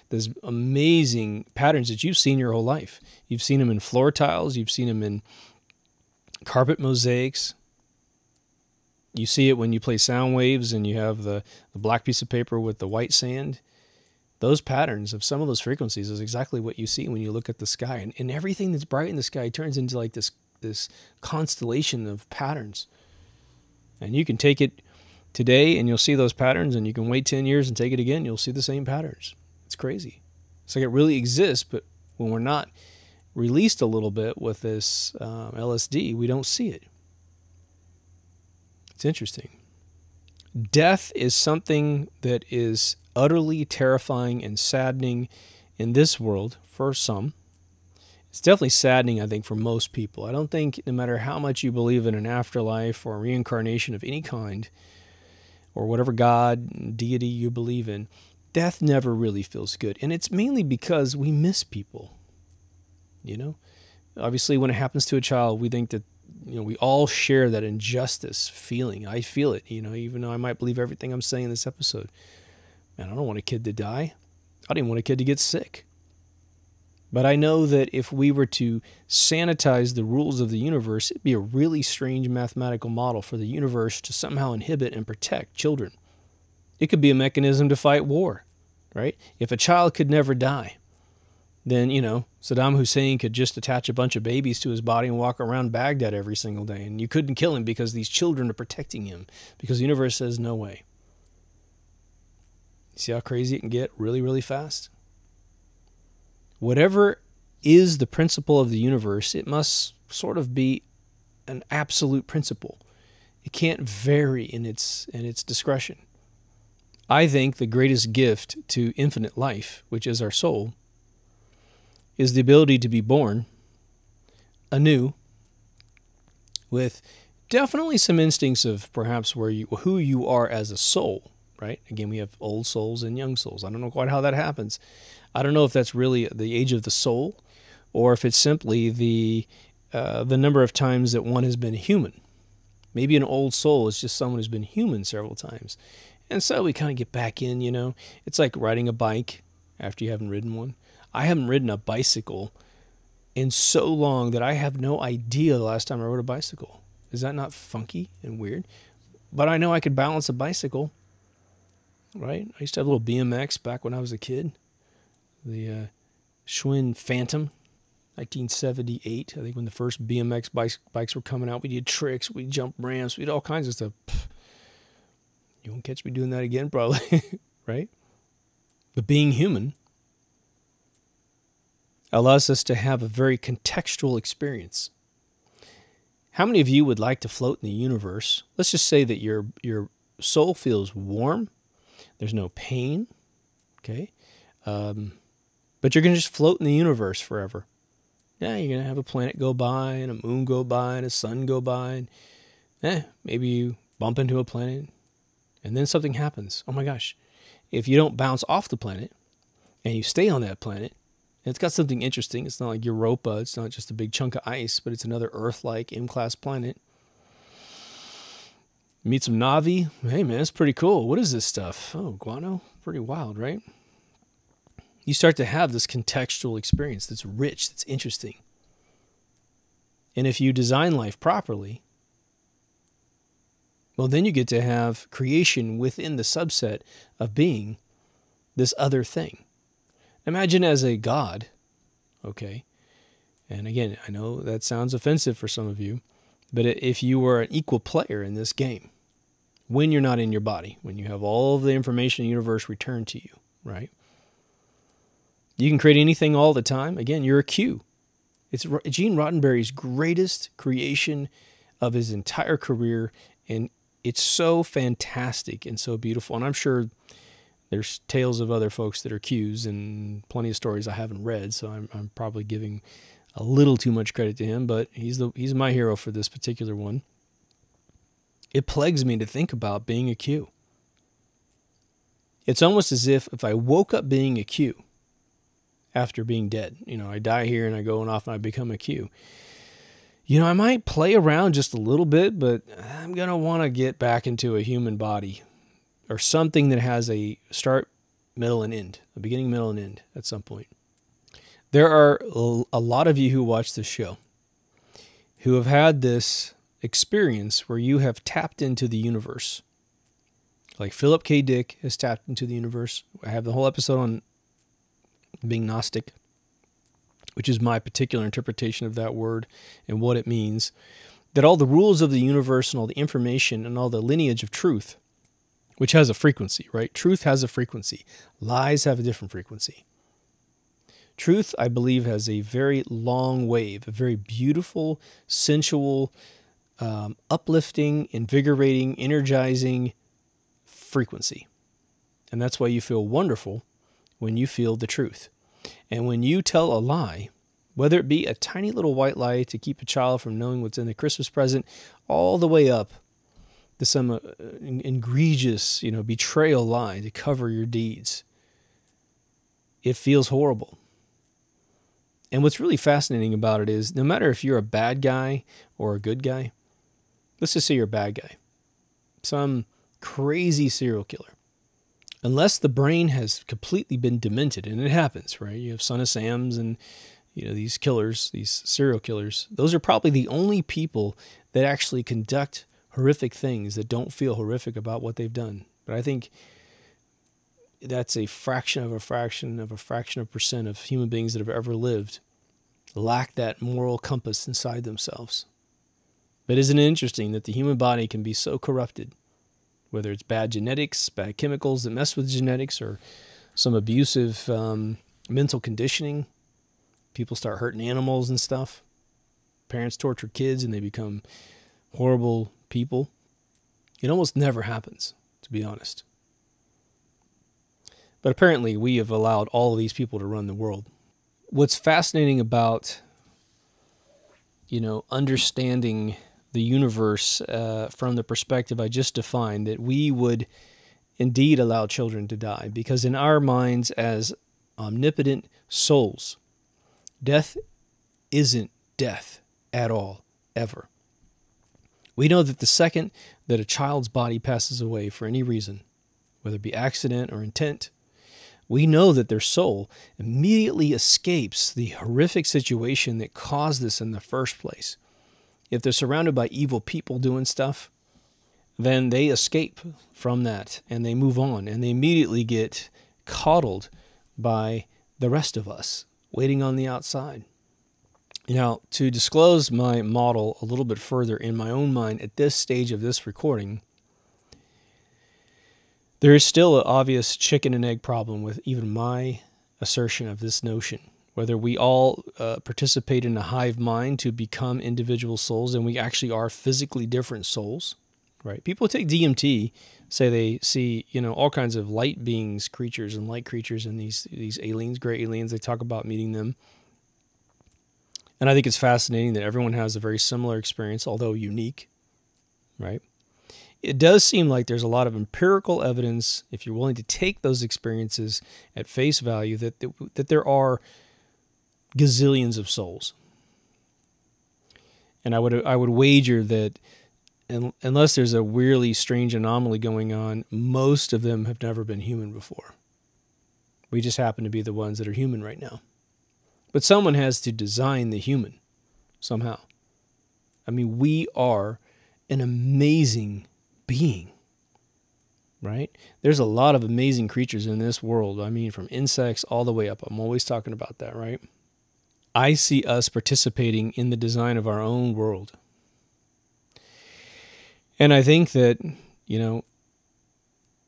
there's amazing patterns that you've seen your whole life. You've seen them in floor tiles. You've seen them in carpet mosaics. You see it when you play sound waves and you have the black piece of paper with the white sand. Those patterns of some of those frequencies is exactly what you see when you look at the sky. And everything that's bright in the sky turns into like this constellation of patterns. And you can take it today and you'll see those patterns, and you can wait 10 years and take it again, you'll see the same patterns. It's crazy. It's like it really exists, but when we're not released a little bit with this LSD, we don't see it. It's interesting. Death is something that is utterly terrifying and saddening in this world for some. It's definitely saddening, I think, for most people. I don't think no matter how much you believe in an afterlife or reincarnation of any kind, or whatever God, deity you believe in, death never really feels good. And it's mainly because we miss people. Obviously, when it happens to a child, we think that we all share that injustice feeling. I feel it, even though I might believe everything I'm saying in this episode. Man, I don't want a kid to die. I didn't want a kid to get sick. But I know that if we were to sanitize the rules of the universe, it'd be a really strange mathematical model for the universe to somehow inhibit and protect children. It could be a mechanism to fight war, right? If a child could never die, then, Saddam Hussein could just attach a bunch of babies to his body and walk around Baghdad every single day. And you couldn't kill him because these children are protecting him, because the universe says no way. You see how crazy it can get really, really fast? Whatever is the principle of the universe, it must sort of be an absolute principle. It can't vary in its discretion. I think the greatest gift to infinite life, which is our soul, is the ability to be born anew with definitely some instincts of perhaps who you are as a soul, right? Again, we have old souls and young souls. I don't know quite how that happens. I don't know if that's really the age of the soul, or if it's simply the number of times that one has been human. Maybe an old soul is just someone who's been human several times. And so we kind of get back in, It's like riding a bike after you haven't ridden one. I haven't ridden a bicycle in so long that I have no idea the last time I rode a bicycle. Is that not funky and weird? But I know I could balance a bicycle, right? I used to have a little BMX back when I was a kid. The Schwinn Phantom, 1978. I think when the first BMX bikes were coming out, we did tricks, we jumped ramps, we did all kinds of stuff. Pfft. You won't catch me doing that again, probably, right? But being human allows us to have a very contextual experience. How many of you would like to float in the universe? Let's just say that your soul feels warm. There's no pain, okay? But you're going to just float in the universe forever. Yeah, you're going to have a planet go by, and a moon go by, and a sun go by. And, maybe you bump into a planet, and then something happens. Oh my gosh. If you don't bounce off the planet, and you stay on that planet, and it's got something interesting. It's not like Europa. It's not just a big chunk of ice, but it's another Earth-like M-class planet. Meet some Navi. Hey, man, it's pretty cool. What is this stuff? Oh, guano? Pretty wild, right? You start to have this contextual experience that's rich, that's interesting. And if you design life properly, well, then you get to have creation within the subset of being this other thing. Imagine as a god, okay? And again, I know that sounds offensive for some of you, but if you were an equal player in this game, when you're not in your body, when you have all of the information in the universe returned to you, right? You can create anything all the time. Again, you're a Q. It's Gene Roddenberry's greatest creation of his entire career, and it's so fantastic and so beautiful. And I'm sure there's tales of other folks that are Qs and plenty of stories I haven't read, so I'm probably giving a little too much credit to him, but he's my hero for this particular one. It plagues me to think about being a Q. It's almost as if I woke up being a Q after being dead. You know, I die here and I go off and I become a Q. You know, I might play around just a little bit, but I'm going to want to get back into a human body or something that has a start, middle, and end, a beginning, middle, and end at some point. There are a lot of you who watch this show who have had this experience where you have tapped into the universe. Like Philip K. Dick has tapped into the universe. I have the whole episode on being Gnostic, which is my particular interpretation of that word and what it means. That all the rules of the universe and all the information and all the lineage of truth, which has a frequency, right? Truth has a frequency. Lies have a different frequency. Truth, I believe, has a very long wave, a very beautiful, sensual, uplifting, invigorating, energizing frequency. And that's why you feel wonderful when you feel the truth. And when you tell a lie, whether it be a tiny little white lie to keep a child from knowing what's in the Christmas present, all the way up to some egregious, betrayal lie to cover your deeds, it feels horrible. And what's really fascinating about it is no matter if you're a bad guy or a good guy, let's just say you're a bad guy, some crazy serial killer, unless the brain has completely been demented, and it happens, right? You have Son of Sams and these killers, these serial killers. Those are probably the only people that actually conduct horrific things that don't feel horrific about what they've done. But I think that's a fraction of a fraction of a fraction of percent of human beings that have ever lived lack that moral compass inside themselves. But isn't it interesting that the human body can be so corrupted, whether it's bad genetics, bad chemicals that mess with genetics, or some abusive mental conditioning? People start hurting animals and stuff. Parents torture kids and they become horrible people. It almost never happens, to be honest. But apparently we have allowed all of these people to run the world. What's fascinating about, understanding the universe from the perspective I just defined, that we would indeed allow children to die, because in our minds as omnipotent souls, death isn't death at all, ever. We know that the second that a child's body passes away for any reason, whether it be accident or intent, We know that their soul immediately escapes the horrific situation that caused this in the first place. If they're surrounded by evil people doing stuff, then they escape from that and they move on, and they immediately get coddled by the rest of us waiting on the outside. Now, to disclose my model a little bit further in my own mind at this stage of this recording, there is still an obvious chicken and egg problem with even my assertion of this notion. Whether we all participate in a hive mind to become individual souls, and we actually are physically different souls, right? People take DMT, say they see, all kinds of light beings, creatures, and light creatures, and these aliens, gray aliens. They talk about meeting them. And I think it's fascinating that everyone has a very similar experience, although unique, right? It does seem like there's a lot of empirical evidence, if you're willing to take those experiences at face value, that there are gazillions of souls. And I would wager that unless there's a weirdly strange anomaly going on, most of them have never been human before. We just happen to be the ones that are human right now. But someone has to design the human somehow. I mean, we are an amazing being, right? There's a lot of amazing creatures in this world. I mean, from insects all the way up. I'm always talking about that, right? I see us participating in the design of our own world. And I think that,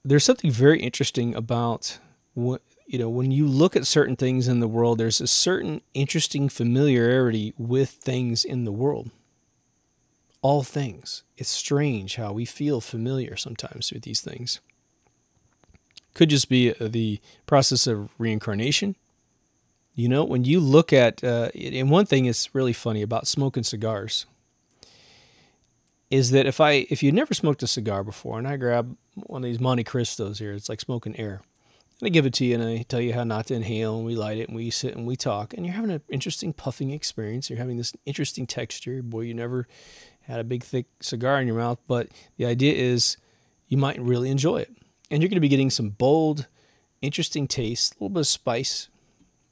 there's something very interesting about what, when you look at certain things in the world, there's a certain interesting familiarity with things in the world. All things. It's strange how we feel familiar sometimes with these things. Could just be the process of reincarnation. When you look at, and one thing is really funny about smoking cigars, is that if you never smoked a cigar before, and I grab one of these Monte Cristos here, it's like smoking air. And I give it to you and I tell you how not to inhale, and we light it and we sit and we talk, and you're having an interesting puffing experience. You're having this interesting texture. Boy, you never had a big thick cigar in your mouth, but the idea is you might really enjoy it. And you're going to be getting some bold, interesting taste, a little bit of spice.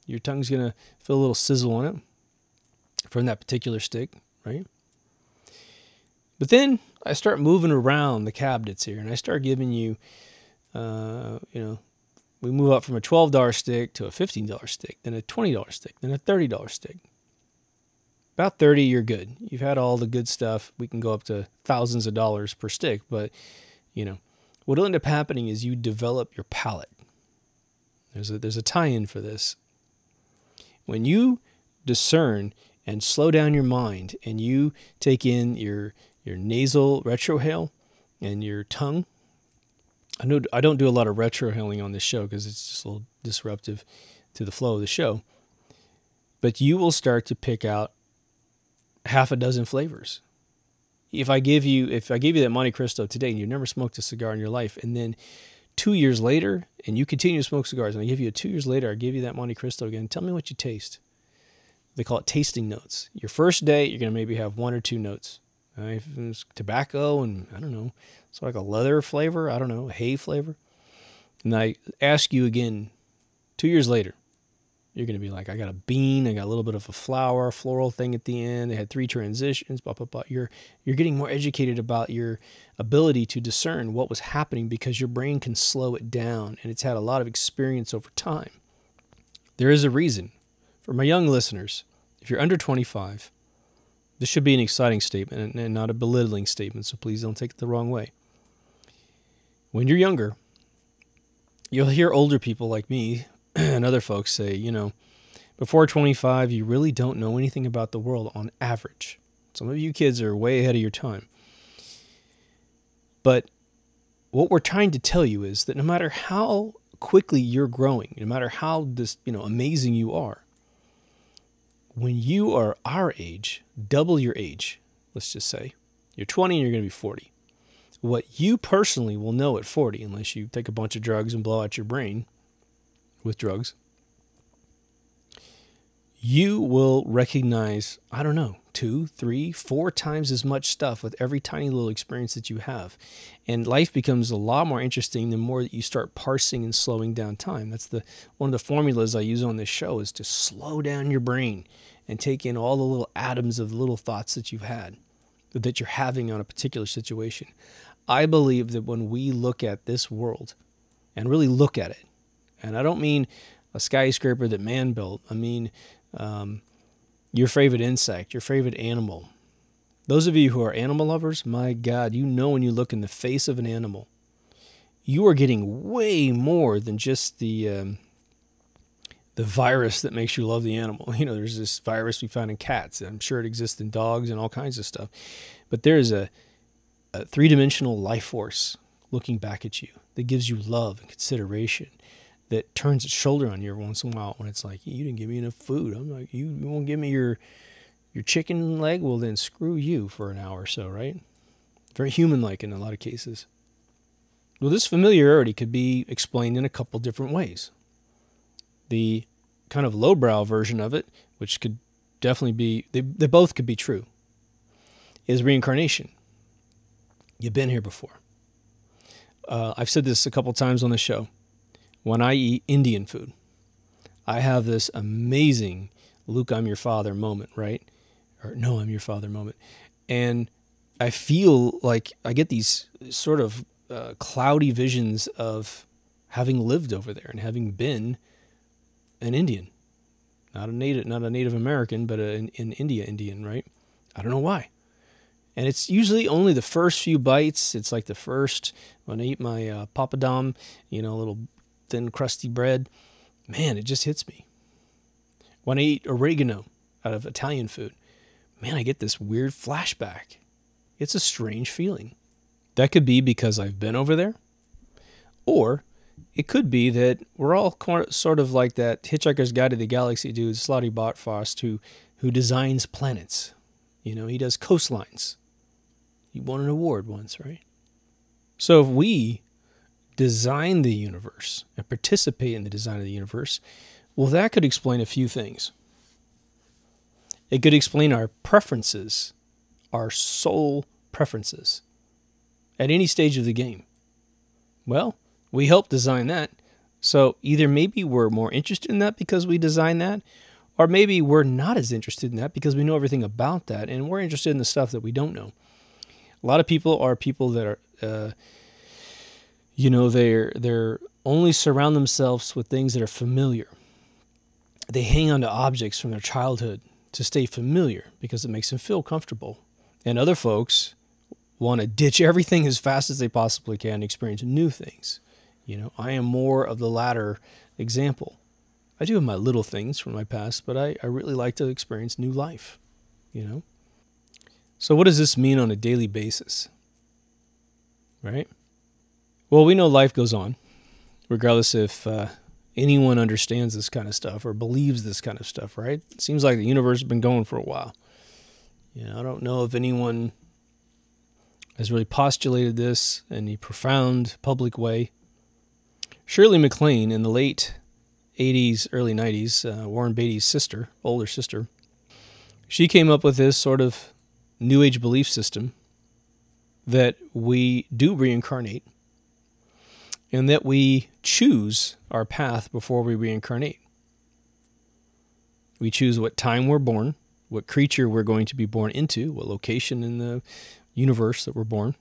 Your tongue's going to feel a little sizzle on it from that particular stick, right? But then I start moving around the cabinets here, and I start giving you, we move up from a $12 stick to a $15 stick, then a $20 stick, then a $30 stick. About 30, you're good. You've had all the good stuff. We can go up to thousands of dollars per stick, but, what'll end up happening is you develop your palate. There's a tie-in for this. When you discern and slow down your mind, and you take in your nasal retrohale and your tongue. I don't do a lot of retrohaling on this show because it's just a little disruptive to the flow of the show. But you will start to pick out half a dozen flavors. If I give you that Monte Cristo today and you've never smoked a cigar in your life, and then 2 years later, and you continue to smoke cigars, and I give you 2 years later, I give you that Monte Cristo again, tell me what you taste. They call it tasting notes. Your first day, you're going to maybe have 1 or 2 notes. If it's tobacco and, I don't know, it's like a leather flavor, I don't know, a hay flavor. And I ask you again 2 years later, you're going to be like, I got a bean, I got a little bit of a floral thing at the end. They had 3 transitions, blah, blah, blah. You're getting more educated about your ability to discern what was happening because your brain can slow it down, and it's had a lot of experience over time. There is a reason. For my young listeners, if you're under 25, this should be an exciting statement and not a belittling statement, so please don't take it the wrong way. When you're younger, you'll hear older people like me and other folks say, before 25, you really don't know anything about the world on average. Some of you kids are way ahead of your time. But what we're trying to tell you is that no matter how quickly you're growing, no matter how amazing you are, when you are our age, double your age, let's just say, you're 20 and you're going to be 40. What you personally will know at 40, unless you take a bunch of drugs and blow out your brain with drugs, you will recognize, I don't know, 2, 3, 4 times as much stuff with every tiny little experience that you have. And life becomes a lot more interesting the more that you start parsing and slowing down time. That's one of the formulas I use on this show, is to slow down your brain and take in all the little atoms of little thoughts that you've had, that you're having on a particular situation. I believe that when we look at this world and really look at it, and I don't mean a skyscraper that man built, I mean your favorite insect, your favorite animal. Those of you who are animal lovers, my God, you know when you look in the face of an animal, you are getting way more than just the virus that makes you love the animal. You know, there's this virus we found in cats. I'm sure it exists in dogs and all kinds of stuff. But there is a three-dimensional life force looking back at you that gives you love and consideration, that turns its shoulder on you every once in a while when it's like, you didn't give me enough food. I'm like, you won't give me your chicken leg? Well, then screw you for an hour or so, right? Very human-like in a lot of cases. Well, this familiarity could be explained in a couple different ways. The kind of lowbrow version of it, which could definitely be, they both could be true, is reincarnation. You've been here before. I've said this a couple times on the show. When I eat Indian food, I have this amazing Luke, I'm your father moment, right? Or no, I'm your father moment. And I feel like I get these sort of cloudy visions of having lived over there and having been an Indian. Not a Native American, but in India, Indian, right? I don't know why. And it's usually only the first few bites. It's like the first, when I eat my papadum, you know, a little thin, crusty bread, man, it just hits me. When I eat oregano out of Italian food, man, I get this weird flashback. It's a strange feeling. That could be because I've been over there, or it could be that we're all sort of like that Hitchhiker's Guide to the Galaxy dude, Slotty Botfrost, who designs planets. You know, he does coastlines. He won an award once, right? So if we design the universe and participate in the design of the universe, well, that could explain a few things. It could explain our preferences, our soul preferences, at any stage of the game. Well, we helped design that. So either maybe we're more interested in that because we designed that, or maybe we're not as interested in that because we know everything about that, and we're interested in the stuff that we don't know. A lot of people are people that are, you know, they're only surround themselves with things that are familiar. They hang on to objects from their childhood to stay familiar because it makes them feel comfortable. And other folks want to ditch everything as fast as they possibly can and experience new things. You know, I am more of the latter example. I do have my little things from my past, but I really like to experience new life, you know? So what does this mean on a daily basis? Right? Well, we know life goes on, regardless if anyone understands this kind of stuff or believes this kind of stuff, right? It seems like the universe has been going for a while. You know, I don't know if anyone has really postulated this in a profound public way. Shirley MacLaine, in the late 80s, early 90s, Warren Beatty's sister, older sister, she came up with this sort of New Age belief system that we do reincarnate and that we choose our path before we reincarnate. We choose what time we're born, what creature we're going to be born into, what location in the universe that we're born.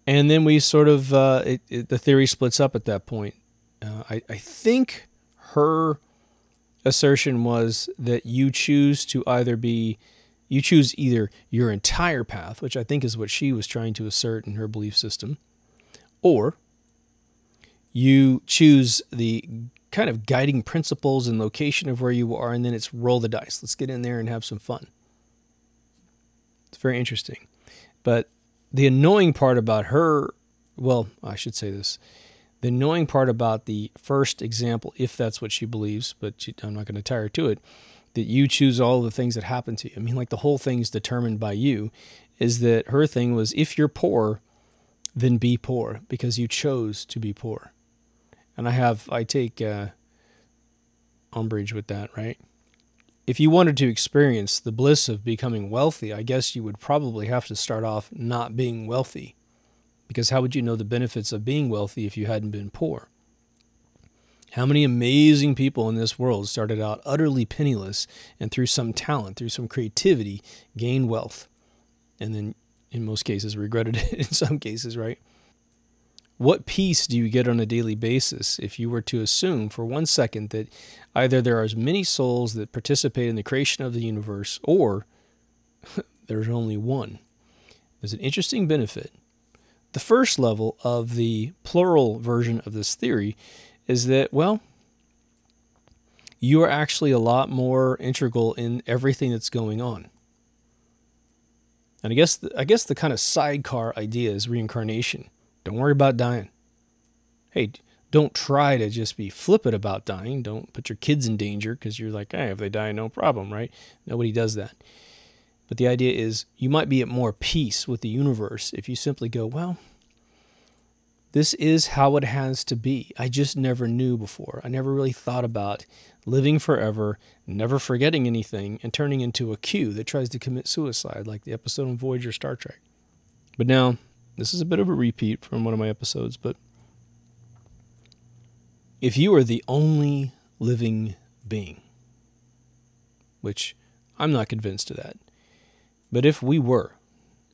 And then we sort of, the theory splits up at that point. I think her assertion was that you choose either your entire path, which I think is what she was trying to assert in her belief system, or you choose the kind of guiding principles and location of where you are, and then it's roll the dice. Let's get in there and have some fun. It's very interesting. But the annoying part about her, well, I should say this. The annoying part about the first example, if that's what she believes, but I'm not going to tie her to it, that you choose all the things that happen to you. I mean, like the whole thing's determined by you, is that her thing was, if you're poor, then be poor because you chose to be poor. And I take umbrage with that, right? if you wanted to experience the bliss of becoming wealthy, I guess you would probably have to start off not being wealthy. Because how would you know the benefits of being wealthy if you hadn't been poor? How many amazing people in this world started out utterly penniless and through some talent, through some creativity, gained wealth? And then in most cases regretted it in some cases, right? What peace do you get on a daily basis if you were to assume for 1 second that either there are as many souls that participate in the creation of the universe, or there's only one? There's an interesting benefit. The first level of the plural version of this theory is that, well, you are actually a lot more integral in everything that's going on. And I guess the kind of sidecar idea is reincarnation. Don't worry about dying. Hey, don't try to just be flippant about dying. Don't put your kids in danger because you're like, hey, if they die, no problem, right? Nobody does that. But the idea is you might be at more peace with the universe if you simply go, well, this is how it has to be. I just never knew before. I never really thought about living forever, never forgetting anything, and turning into a Q that tries to commit suicide, like the episode on Voyager Star Trek. But now, this is a bit of a repeat from one of my episodes, but if you are the only living being, which I'm not convinced of that, but if we were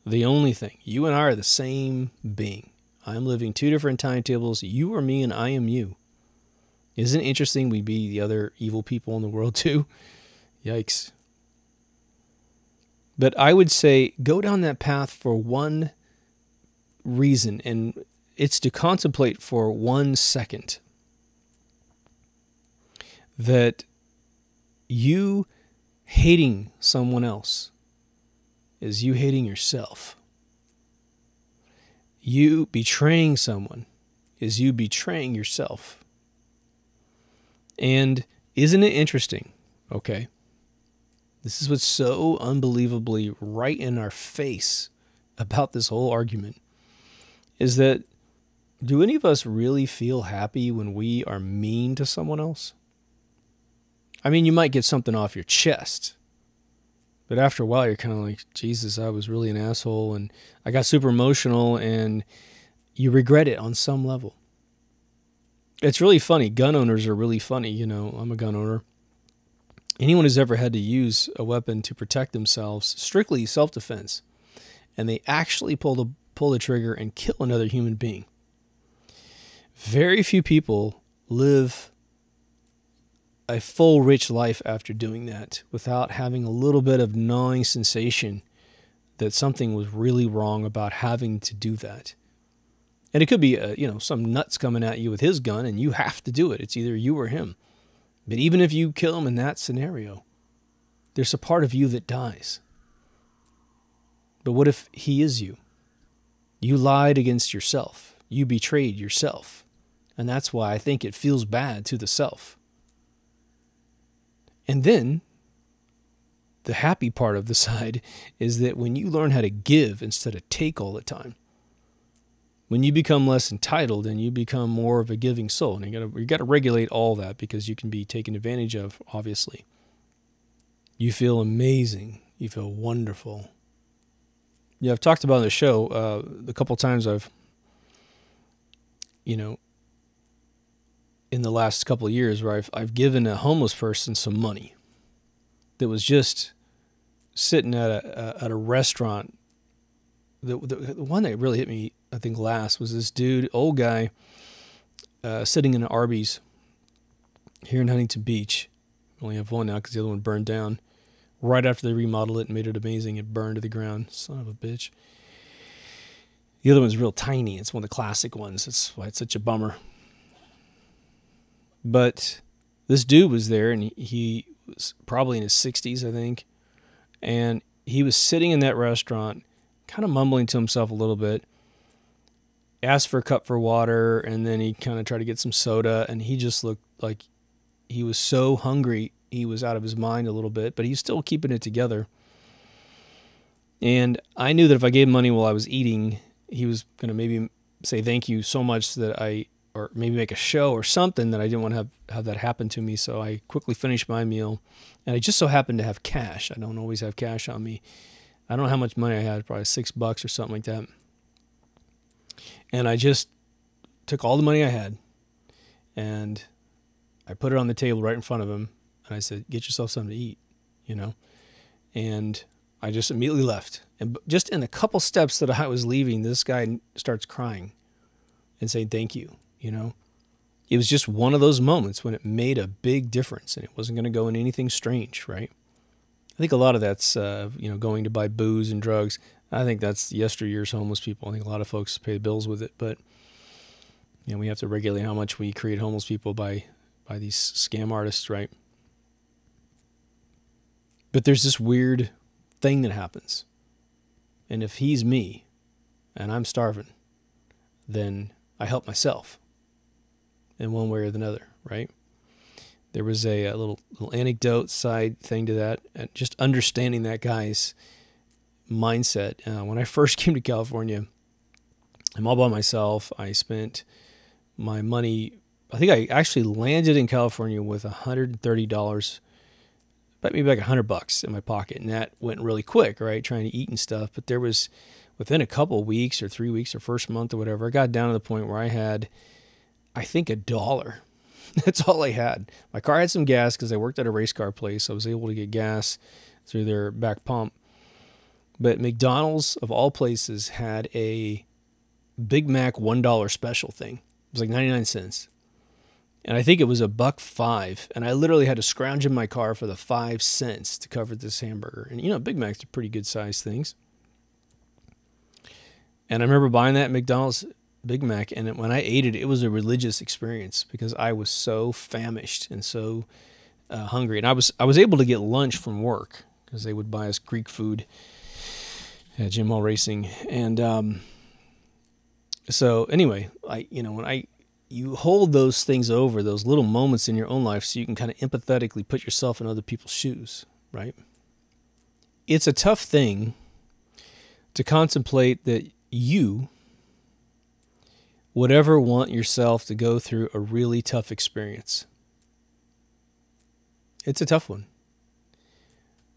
the only thing, you and I are the same being. I'm living two different timetables. You are me and I am you. Isn't it interesting we'd be the other evil people in the world too? Yikes. But I would say go down that path for one reason, and it's to contemplate for 1 second that you hating someone else is you hating yourself. You betraying someone is you betraying yourself. And isn't it interesting? Okay. This is what's so unbelievably right in our face about this whole argument, is that do any of us really feel happy when we are mean to someone else? I mean, you might get something off your chest, but after a while you're kind of like, Jesus, I was really an asshole and I got super emotional, and you regret it on some level. It's really funny. Gun owners are really funny. You know, I'm a gun owner. Anyone who's ever had to use a weapon to protect themselves, strictly self-defense, and they actually pull the trigger and kill another human being. Very few people live a full, rich life after doing that without having a little bit of gnawing sensation that something was really wrong about having to do that. And it could be, some nuts coming at you with his gun and you have to do it. It's either you or him. But even if you kill him in that scenario, there's a part of you that dies. But what if he is you? You lied against yourself. You betrayed yourself. And that's why I think it feels bad to the self. And then the happy part of the side is that when you learn how to give instead of take all the time, when you become less entitled and you become more of a giving soul, and you got to regulate all that because you can be taken advantage of, obviously. You feel amazing. You feel wonderful. Yeah, I've talked about on the show the couple times I've, in the last couple of years where I've given a homeless person some money that was just sitting at a restaurant. The one that really hit me, I think, last was this dude, old guy, sitting in an Arby's here in Huntington Beach. We only have one now because the other one burned down. Right after they remodeled it and made it amazing, it burned to the ground. Son of a bitch. The other one's real tiny. It's one of the classic ones. That's why it's such a bummer. But this dude was there, and he was probably in his 60s, I think. And he was sitting in that restaurant, kind of mumbling to himself a little bit, asked for a cup for water, and then he kind of tried to get some soda, and he just looked like he was so hungry he was out of his mind a little bit, but he's still keeping it together. And I knew that if I gave him money while I was eating, he was going to maybe say thank you so much or or maybe make a show or something that I didn't want to have that happen to me. So I quickly finished my meal, and I just so happened to have cash. I don't always have cash on me. I don't know how much money I had, probably $6 or something like that. And I just took all the money I had, and I put it on the table right in front of him, and I said, "Get yourself something to eat," you know? And I just immediately left. And just in a couple steps that I was leaving, this guy starts crying and saying, "Thank you," you know? It was just one of those moments when it made a big difference, and it wasn't going to go in anything strange, right? I think a lot of that's, going to buy booze and drugs. I think that's yesteryear's homeless people. I think a lot of folks pay bills with it, but we have to regulate how much we create homeless people by these scam artists, right? But there's this weird thing that happens. And if he's me and I'm starving, then I help myself in one way or another, right? There was a little anecdote side thing to that, and just understanding that guy's mindset. When I first came to California, I'm all by myself. I spent my money. I think I actually landed in California with $130, maybe like $100 in my pocket, and that went really quick, right? Trying to eat and stuff. But there was, within a couple of weeks or 3 weeks or first month or whatever, I got down to the point where I had, I think, $1. That's all I had. My car had some gas because I worked at a race car place. I was able to get gas through their back pump. But McDonald's, of all places, had a Big Mac $1 special thing. It was like 99 cents. And I think it was $1.05. And I literally had to scrounge in my car for the 5 cents to cover this hamburger. And Big Macs are pretty good sized things. And I remember buying that McDonald's Big Mac, and when I ate it, it was a religious experience because I was so famished and so hungry. And I was able to get lunch from work because they would buy us Greek food at Jim Hall Racing. And so anyway, you hold those things over, those little moments in your own life, so you can kind of empathetically put yourself in other people's shoes, right? It's a tough thing to contemplate that you would ever want yourself to go through a really tough experience. It's a tough one.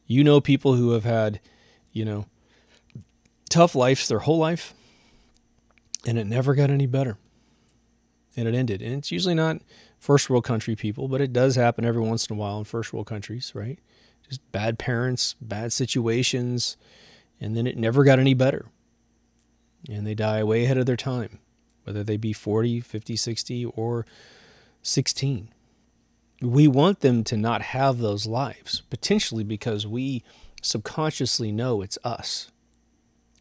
You know people who have had, tough lives their whole life, and it never got any better. And it ended. And it's usually not first world country people, but it does happen every once in a while in first world countries, right? Just bad parents, bad situations, and then it never got any better. And they die way ahead of their time, whether they be 40, 50, 60, or 16. We want them to not have those lives, potentially because we subconsciously know it's us.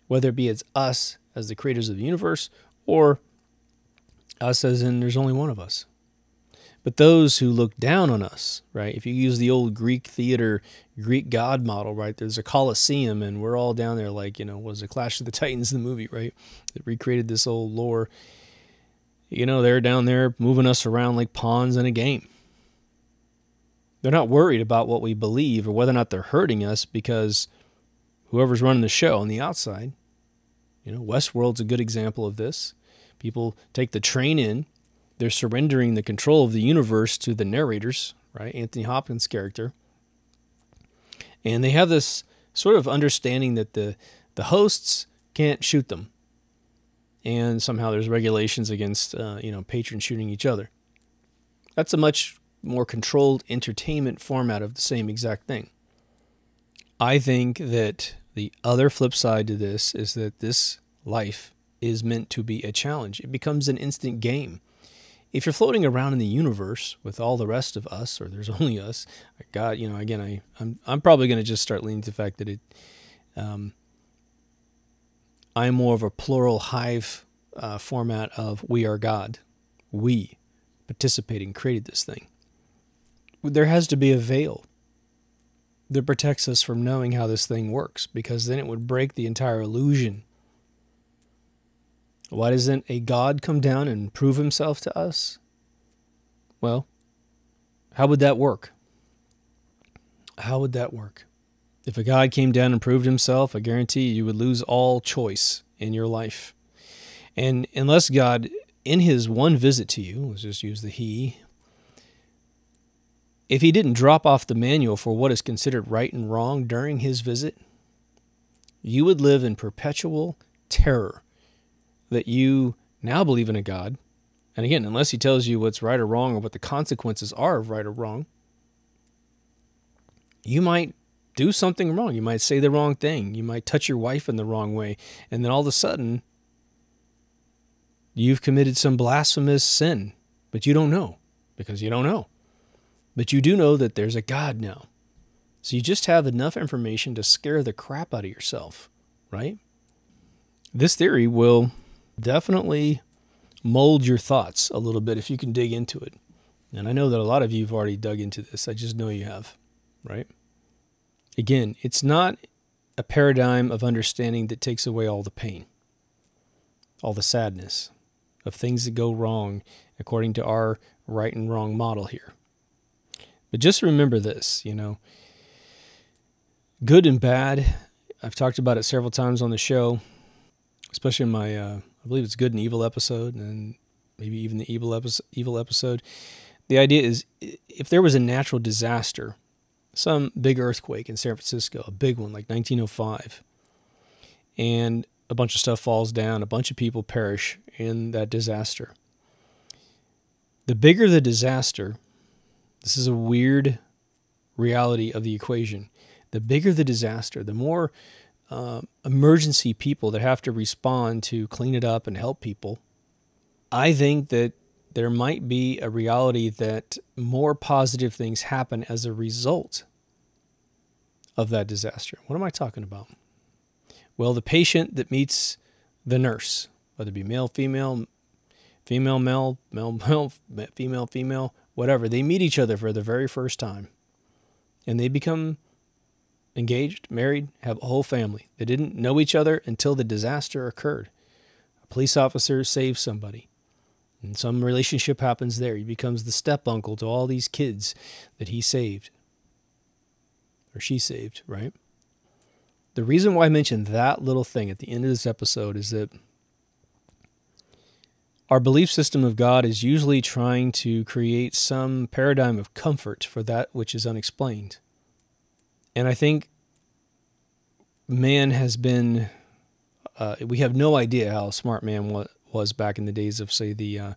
Whether it be it's us as the creators of the universe, or us as in there's only one of us. But those who look down on us, right? If you use the old Greek theater, Greek god model, right? There's a Colosseum, and we're all down there like, was it Clash of the Titans, the movie, right? That recreated this old lore. They're down there moving us around like pawns in a game. They're not worried about what we believe or whether or not they're hurting us, because whoever's running the show on the outside, Westworld's a good example of this. People take the train in. They're surrendering the control of the universe to the narrators, right? Anthony Hopkins' character. And they have this sort of understanding that the hosts can't shoot them. And somehow there's regulations against, patrons shooting each other. That's a much more controlled entertainment format of the same exact thing. I think that the other flip side to this is that this life is meant to be a challenge. It becomes an instant game. If you're floating around in the universe with all the rest of us, or there's only us, God, again, I'm probably going to just start leaning to the fact that I'm more of a plural hive format of we are God. We participating created this thing. There has to be a veil that protects us from knowing how this thing works, because then it would break the entire illusion. Why doesn't a God come down and prove himself to us? Well, how would that work? How would that work? If a God came down and proved himself, I guarantee you would lose all choice in your life. And unless God in his one visit to you, let's just use the he, if he didn't drop off the manual for what is considered right and wrong during his visit, you would live in perpetual terror that you now believe in a God. And again, unless he tells you what's right or wrong or what the consequences are of right or wrong, you might do something wrong. You might say the wrong thing. You might touch your wife in the wrong way. And then all of a sudden, you've committed some blasphemous sin, but you don't know because you don't know. But you do know that there's a God now. So you just have enough information to scare the crap out of yourself, right? This theory will definitely mold your thoughts a little bit if you can dig into it. And I know that a lot of you have already dug into this. I just know you have, right? Again, it's not a paradigm of understanding that takes away all the pain, all the sadness of things that go wrong according to our right and wrong model here. But just remember this, you know, good and bad. I've talked about it several times on the show, especially in my, I believe it's good and evil episode, and maybe even the evil episode. The idea is if there was a natural disaster, some big earthquake in San Francisco, a big one like 1905, and a bunch of stuff falls down, a bunch of people perish in that disaster. The bigger the disaster, this is a weird reality of the equation. The bigger the disaster, the more emergency people that have to respond to clean it up and help people. I think that there might be a reality that more positive things happen as a result of that disaster. What am I talking about? Well, the patient that meets the nurse, whether it be male, female, female, male, male, male, female, female, whatever, they meet each other for the very first time. And they become engaged, married, have a whole family. They didn't know each other until the disaster occurred. A police officer saves somebody. And some relationship happens there. He becomes the step-uncle to all these kids that he saved. Or she saved, right? The reason why I mentioned that little thing at the end of this episode is that our belief system of God is usually trying to create some paradigm of comfort for that which is unexplained. And I think man has been, we have no idea how smart man was back in the days of, say, the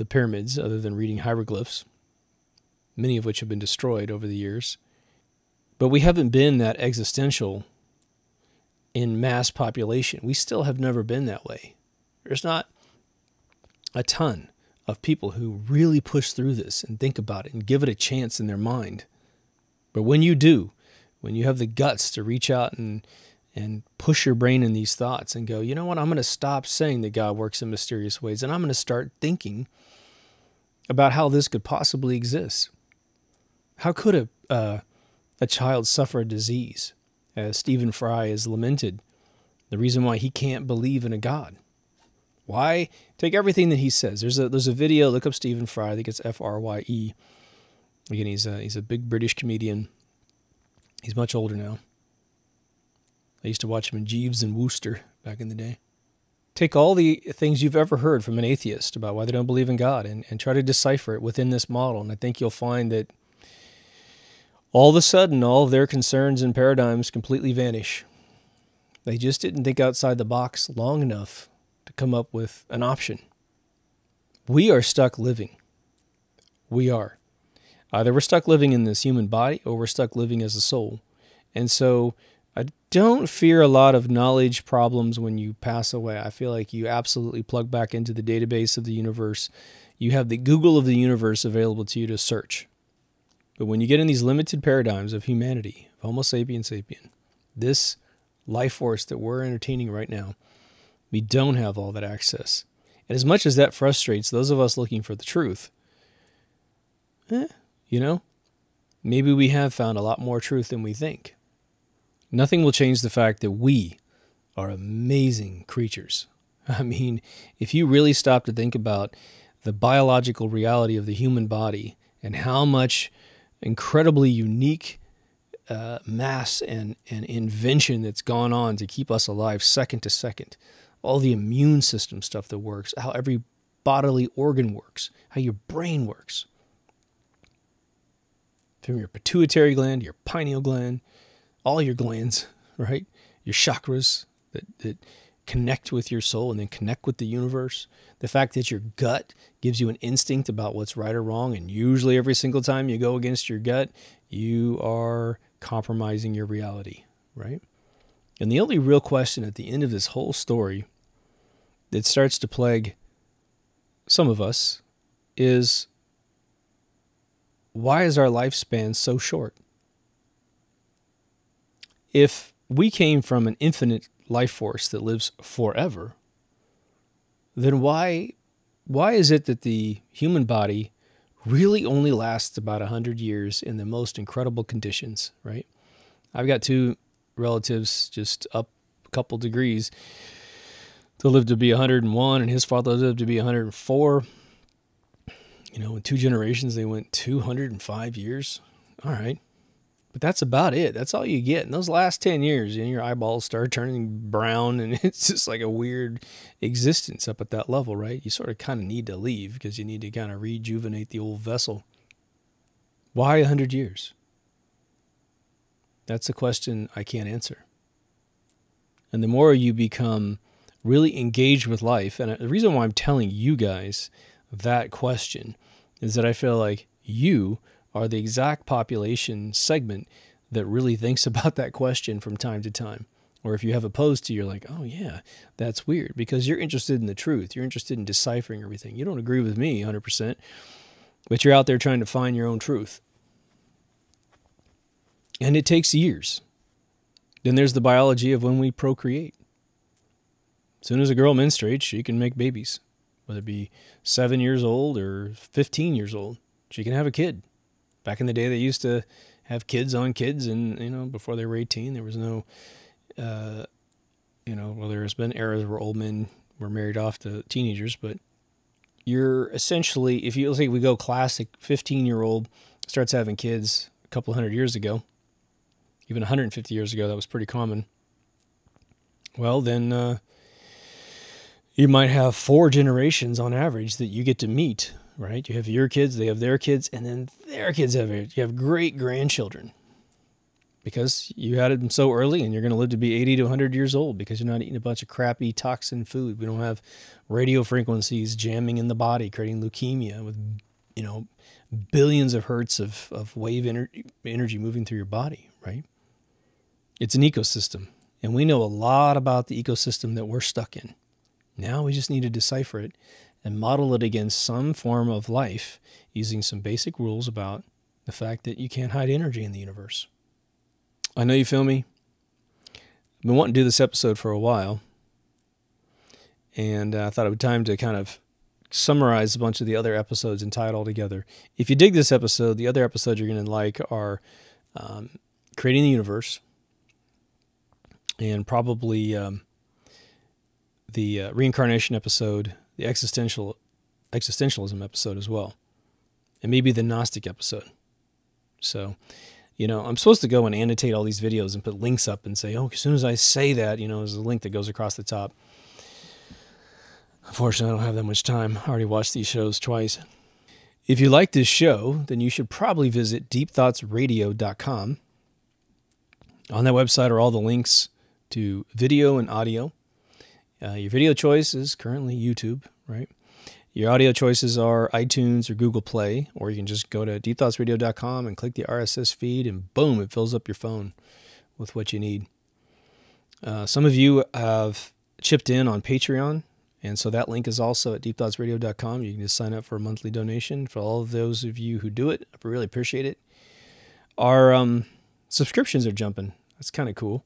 pyramids, other than reading hieroglyphs, many of which have been destroyed over the years. But we haven't been that existential in mass population. We still have never been that way. There's not a ton of people who really push through this and think about it and give it a chance in their mind. But when you do, when you have the guts to reach out and push your brain in these thoughts and go, you know what, I'm going to stop saying that God works in mysterious ways, and I'm going to start thinking about how this could possibly exist. How could a child suffer a disease, as Stephen Fry has lamented, the reason why he can't believe in a God? Why? Take everything that he says. There's a video, look up Stephen Fry, I think it's Frye. Again, he's a big British comedian. He's much older now. I used to watch him in Jeeves and Wooster back in the day. Take all the things you've ever heard from an atheist about why they don't believe in God and try to decipher it within this model. And I think you'll find that all of a sudden, all of their concerns and paradigms completely vanish. They just didn't think outside the box long enough to come up with an option. We are stuck living. We are. Either we're stuck living in this human body or we're stuck living as a soul. And so I don't fear a lot of knowledge problems when you pass away. I feel like you absolutely plug back into the database of the universe. You have the Google of the universe available to you to search. But when you get in these limited paradigms of humanity, of Homo sapiens sapien, this life force that we're entertaining right now, we don't have all that access. And as much as that frustrates those of us looking for the truth, you know, maybe we have found a lot more truth than we think. Nothing will change the fact that we are amazing creatures. I mean, if you really stop to think about the biological reality of the human body and how much incredibly unique mass and invention that's gone on to keep us alive second to second, all the immune system stuff that works, how every bodily organ works, how your brain works. From your pituitary gland, your pineal gland, all your glands, right? Your chakras that connect with your soul and then connect with the universe. The fact that your gut gives you an instinct about what's right or wrong, and usually every single time you go against your gut, you are compromising your reality, right? And the only real question at the end of this whole story that starts to plague some of us is, why is our lifespan so short? If we came from an infinite life force that lives forever, then why is it that the human body really only lasts about 100 years in the most incredible conditions, right? I've got two relatives just up a couple degrees that lived to be 101, and his father lived to be 104. You know, in 2 generations, they went 205 years. All right. But that's about it. That's all you get. In those last 10 years, you know, your eyeballs start turning brown, and it's just like a weird existence up at that level, right? You sort of kind of need to leave because you need to kind of rejuvenate the old vessel. Why 100 years? That's a question I can't answer. And the more you become really engaged with life, and the reason why I'm telling you guys that question is that I feel like you are the exact population segment that really thinks about that question from time to time. Or if you have opposed to, you're like, oh yeah, that's weird, because you're interested in the truth. You're interested in deciphering everything. You don't agree with me 100%, but you're out there trying to find your own truth. And it takes years. Then there's the biology of when we procreate. As soon as a girl menstruates, she can make babies, whether it be 7 years old or 15 years old. She can have a kid. Back in the day, they used to have kids on kids, and, you know, before they were 18, there was no, you know, well, there's been eras where old men were married off to teenagers, but you're essentially, if you, let's say we go classic, 15-year-old starts having kids a couple hundred years ago, even 150 years ago, that was pretty common. Well, then you might have 4 generations on average that you get to meet, right? You have your kids, they have their kids, and then their kids have it. You have great-grandchildren because you had them so early, and you're going to live to be 80 to 100 years old because you're not eating a bunch of crappy toxin food. We don't have radio frequencies jamming in the body, creating leukemia with, you know, billions of hertz of wave energy moving through your body, right? It's an ecosystem, and we know a lot about the ecosystem that we're stuck in. Now we just need to decipher it and model it against some form of life using some basic rules about the fact that you can't hide energy in the universe. I know you feel me. I've been wanting to do this episode for a while, and I thought it would be time to kind of summarize a bunch of the other episodes and tie it all together. If you dig this episode, the other episodes you're going to like are Creating the Universe, and probably the Reincarnation episode, the existentialism episode as well, and maybe the Gnostic episode. So, you know, I'm supposed to go and annotate all these videos and put links up and say, oh, as soon as I say that, you know, there's a link that goes across the top. Unfortunately, I don't have that much time. I already watched these shows twice. If you like this show, then you should probably visit deepthoughtsradio.com. On that website are all the links to video and audio. Your video choice is currently YouTube, right? Your audio choices are iTunes or Google Play, or you can just go to deepthoughtsradio.com and click the RSS feed, and boom, it fills up your phone with what you need. Some of you have chipped in on Patreon, and so that link is also at deepthoughtsradio.com. You can just sign up for a monthly donation. For all of those of you who do it, I really appreciate it. Our subscriptions are jumping. That's kind of cool.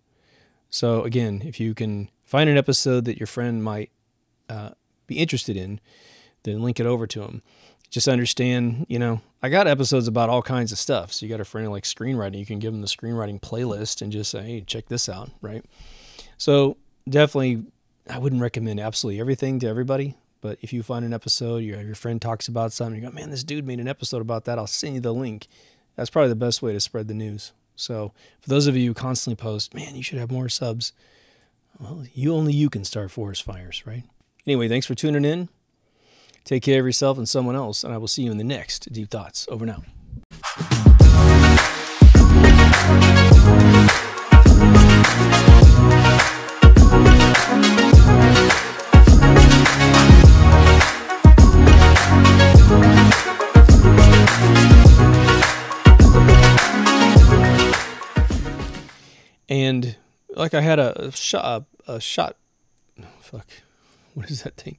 So again, if you can find an episode that your friend might be interested in, then link it over to them. Just understand, you know, I got episodes about all kinds of stuff. So you got a friend like screenwriting, you can give them the screenwriting playlist and just say, hey, check this out, right? So definitely, I wouldn't recommend absolutely everything to everybody, but if you find an episode, your friend talks about something, you go, man, this dude made an episode about that, I'll send you the link. That's probably the best way to spread the news. So for those of you who constantly post, man, you should have more subs. Well, only you can start forest fires, right? Anyway, thanks for tuning in. Take care of yourself and someone else, and I will see you in the next Deep Thoughts. Over now. And like I had a shot, fuck, what is that thing?